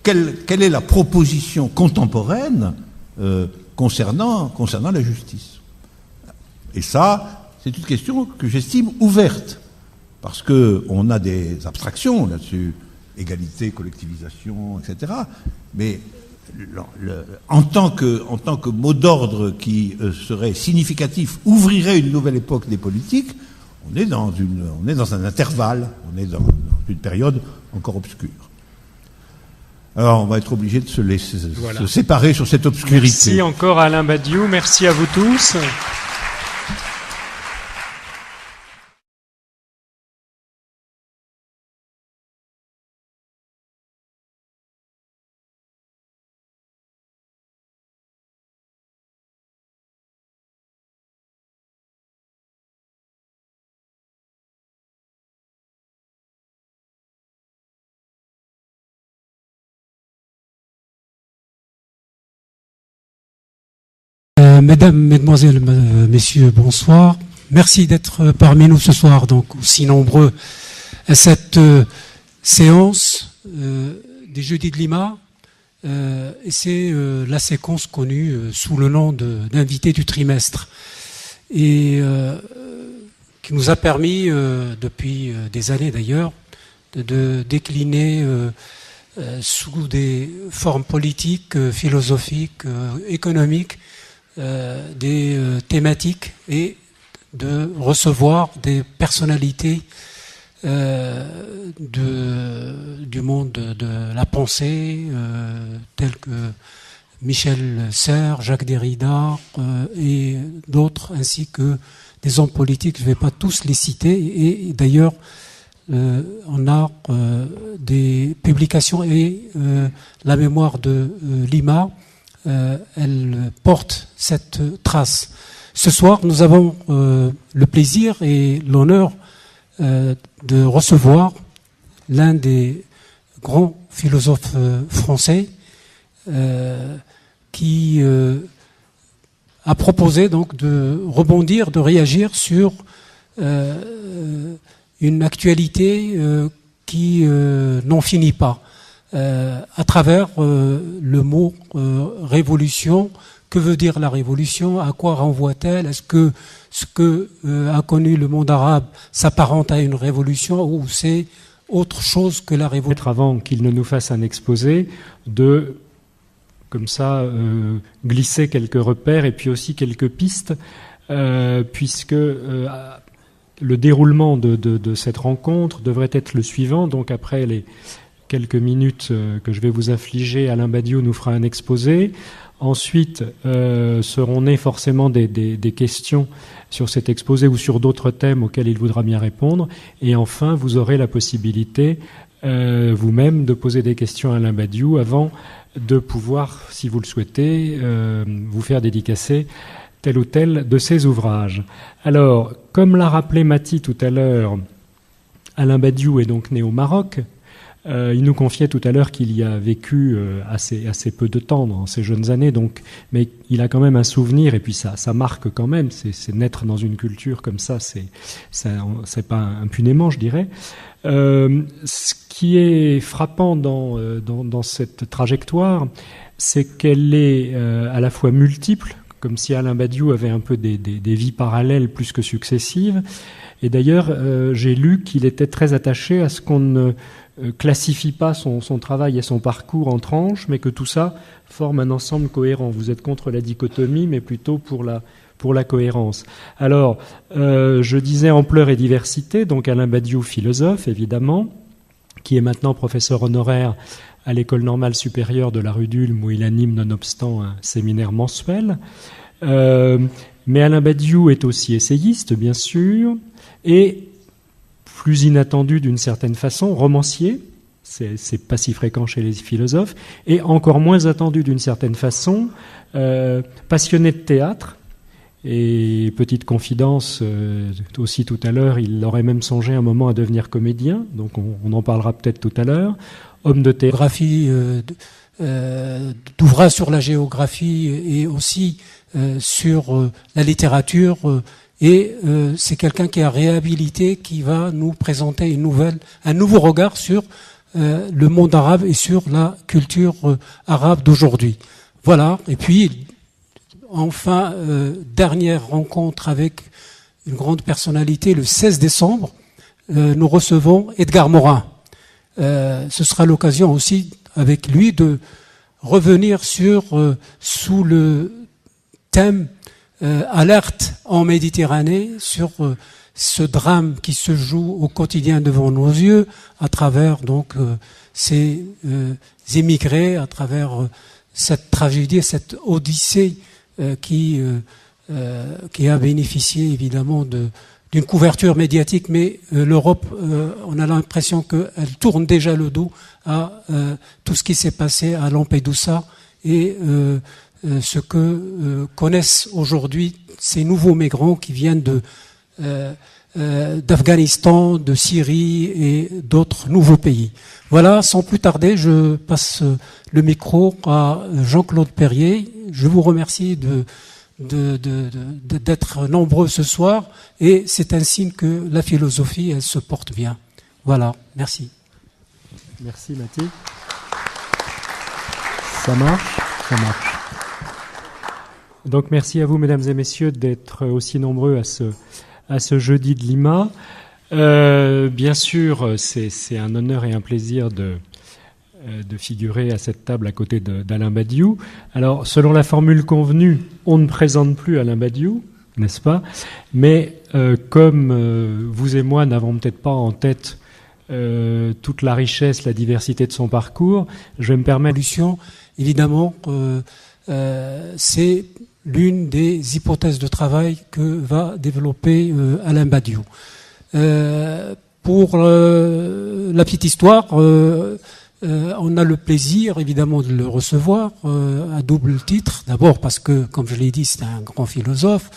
quelle est la proposition contemporaine concernant la justice. Et ça, c'est une question que j'estime ouverte, parce qu'on a des abstractions là-dessus, égalité, collectivisation, etc. Mais en tant que mot d'ordre qui serait significatif, ouvrirait une nouvelle époque des politiques, on est dans un intervalle, on est dans une période encore obscure. Alors on va être obligé de se séparer sur cette obscurité. Merci encore Alain Badiou, merci à vous tous. Mesdames, Mesdemoiselles, Messieurs, bonsoir. Merci d'être parmi nous ce soir, donc aussi nombreux à cette séance des Jeudis de Lima. Et c'est la séquence connue sous le nom d'invité du trimestre, et qui nous a permis, depuis des années d'ailleurs, de décliner sous des formes politiques, philosophiques, économiques, des thématiques, et de recevoir des personnalités du monde de la pensée, tels que Michel Serres, Jacques Derrida et d'autres, ainsi que des hommes politiques. Je ne vais pas tous les citer, et d'ailleurs on a des publications, et la mémoire de Lima, elle porte cette trace. Ce soir, nous avons le plaisir et l'honneur de recevoir l'un des grands philosophes français qui a proposé donc de rebondir, de réagir sur une actualité qui n'en finit pas. À travers le mot révolution. Que veut dire la révolution? À quoi renvoie-t-elle? Est-ce que ce que a connu le monde arabe s'apparente à une révolution, ou c'est autre chose que la révolution? Avant qu'il ne nous fasse un exposé, de comme ça glisser quelques repères et puis aussi quelques pistes, puisque le déroulement de cette rencontre devrait être le suivant. Donc après les quelques minutes que je vais vous infliger, Alain Badiou nous fera un exposé. Ensuite, seront nées forcément des questions sur cet exposé ou sur d'autres thèmes auxquels il voudra bien répondre. Et enfin, vous aurez la possibilité vous-même de poser des questions à Alain Badiou avant de pouvoir, si vous le souhaitez, vous faire dédicacer tel ou tel de ses ouvrages. Alors, comme l'a rappelé Mati tout à l'heure, Alain Badiou est donc né au Maroc. Il nous confiait tout à l'heure qu'il y a vécu assez peu de temps dans ses jeunes années, donc, mais il a quand même un souvenir, et puis ça marque quand même. C'est naître dans une culture comme ça, c'est pas impunément, je dirais. Ce qui est frappant dans cette trajectoire, c'est qu'elle est à la fois multiple, comme si Alain Badiou avait un peu des vies parallèles plus que successives. Et d'ailleurs, j'ai lu qu'il était très attaché à ce qu'on ne classifie pas son travail et son parcours en tranches, mais que tout ça forme un ensemble cohérent. Vous êtes contre la dichotomie, mais plutôt pour la la cohérence. Alors, je disais ampleur et diversité, donc Alain Badiou, philosophe, évidemment, qui est maintenant professeur honoraire à l'École normale supérieure de la rue d'Ulm, où il anime nonobstant un séminaire mensuel. Mais Alain Badiou est aussi essayiste, bien sûr, et plus inattendu d'une certaine façon, romancier. C'est pas si fréquent chez les philosophes, et encore moins attendu d'une certaine façon, passionné de théâtre. Et petite confidence, aussi tout à l'heure, il aurait même songé un moment à devenir comédien, donc on en parlera peut-être tout à l'heure. Homme de théâtre. D'ouvrage sur la géographie et aussi sur la littérature. Et c'est quelqu'un qui a réhabilité, qui va nous présenter un nouveau regard sur le monde arabe et sur la culture arabe d'aujourd'hui. Voilà. Et puis, enfin, dernière rencontre avec une grande personnalité, le 16 décembre, nous recevons Edgar Morin. Ce sera l'occasion aussi, avec lui, de revenir sous le thème alerte en Méditerranée, sur ce drame qui se joue au quotidien devant nos yeux, à travers donc ces émigrés, à travers cette tragédie, cette odyssée qui a bénéficié évidemment d'une couverture médiatique, mais l'Europe, on a l'impression qu'elle tourne déjà le dos à tout ce qui s'est passé à Lampedusa et ce que connaissent aujourd'hui ces nouveaux migrants qui viennent d'Afghanistan, de Syrie et d'autres nouveaux pays. Voilà, sans plus tarder, je passe le micro à Jean-Claude Perrier. Je vous remercie d'être nombreux ce soir, et c'est un signe que la philosophie, elle se porte bien. Voilà, merci. Merci Mathilde. Ça marche. Donc merci à vous, mesdames et messieurs, d'être aussi nombreux à ce jeudi de Lima. Bien sûr, c'est un honneur et un plaisir de figurer à cette table à côté d'Alain Badiou. Alors, selon la formule convenue, on ne présente plus Alain Badiou, n'est-ce pas? Mais comme vous et moi n'avons peut-être pas en tête toute la richesse, la diversité de son parcours, je vais me permettre... Évidemment, c'est l'une des hypothèses de travail que va développer Alain Badiou. Pour la petite histoire, on a le plaisir évidemment de le recevoir à double titre. D'abord parce que, comme je l'ai dit, c'est un grand philosophe.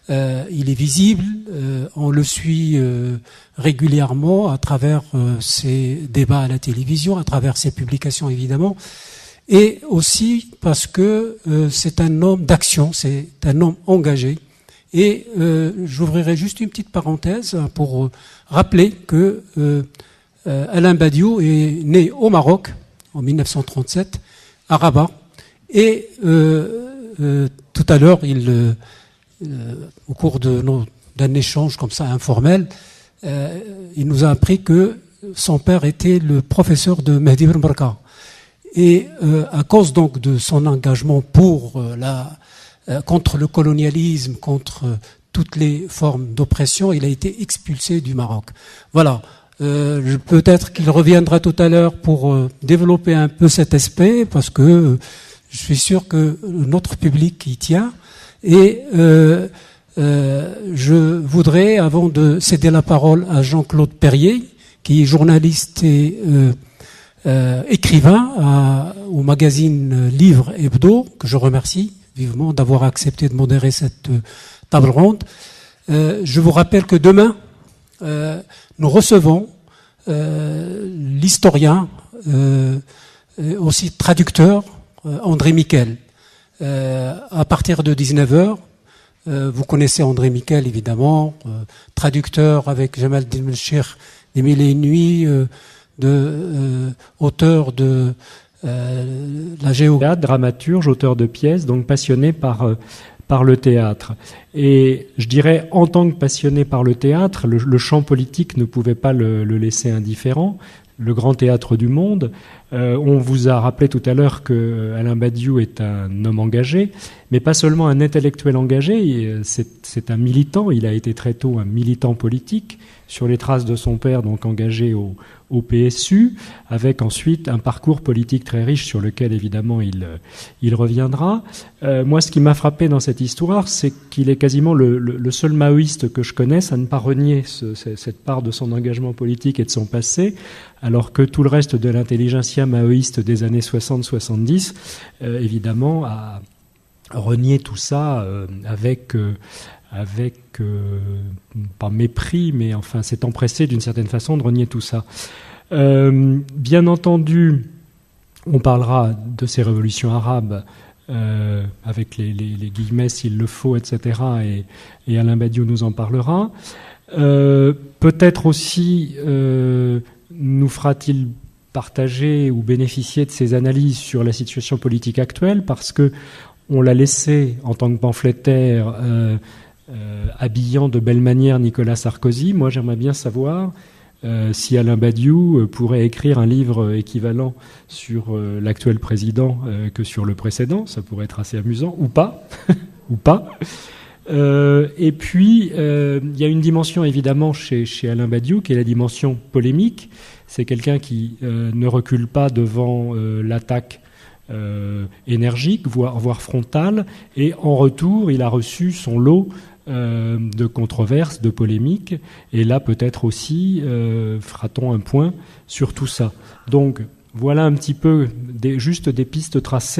Il est visible, on le suit régulièrement à travers ses débats à la télévision, à travers ses publications évidemment. Et aussi parce que c'est un homme d'action, c'est un homme engagé. Et j'ouvrirai juste une petite parenthèse pour rappeler que Alain Badiou est né au Maroc en 1937, à Rabat. Et tout à l'heure, au cours d'un échange comme ça informel, il nous a appris que son père était le professeur de Mehdi Ben Barka. Et à cause donc de son engagement contre le colonialisme, contre toutes les formes d'oppression, il a été expulsé du Maroc. Voilà. Peut-être qu'il reviendra tout à l'heure pour développer un peu cet aspect, parce que je suis sûr que notre public y tient. Et je voudrais, avant de céder la parole à Jean-Claude Perrier, qui est journaliste et écrivain au magazine Livre Hebdo, que je remercie vivement d'avoir accepté de modérer cette table ronde. Je vous rappelle que demain, nous recevons l'historien, aussi traducteur, André Miquel. À partir de 19h, vous connaissez André Miquel évidemment, traducteur avec Jamal Dilmelchir des Mille et une Nuits, auteur de la géographie, dramaturge, auteur de pièces, donc passionné par le théâtre. Et je dirais, en tant que passionné par le théâtre, le champ politique ne pouvait pas le laisser indifférent. Le grand théâtre du monde. On vous a rappelé tout à l'heure que Alain Badiou est un homme engagé, mais pas seulement un intellectuel engagé, c'est un militant. Il a été très tôt un militant politique, sur les traces de son père, donc engagé au PSU, avec ensuite un parcours politique très riche sur lequel évidemment il reviendra. Moi, ce qui m'a frappé dans cette histoire, c'est qu'il est quasiment le seul maoïste que je connaisse à ne pas renier cette part de son engagement politique et de son passé, alors que tout le reste de l'intelligentsia maoïste des années 60-70, évidemment, a renié tout ça avec pas mépris, mais enfin s'est empressé d'une certaine façon de renier tout ça. Bien entendu, on parlera de ces révolutions arabes avec les guillemets s'il le faut, etc. Et Alain Badiou nous en parlera. Peut-être aussi nous fera-t-il partager ou bénéficier de ses analyses sur la situation politique actuelle, parce que on l'a laissé en tant que pamphlétaire habillant de belle manière Nicolas Sarkozy. Moi, j'aimerais bien savoir si Alain Badiou pourrait écrire un livre équivalent sur l'actuel président que sur le précédent. Ça pourrait être assez amusant, ou pas, ou pas. Et puis, il y a une dimension évidemment chez Alain Badiou qui est la dimension polémique. C'est quelqu'un qui ne recule pas devant l'attaque énergique, voire frontale, et en retour, il a reçu son lot de controverses, de polémiques, et là peut-être aussi fera-t-on un point sur tout ça. Donc voilà un petit peu juste des pistes tracées.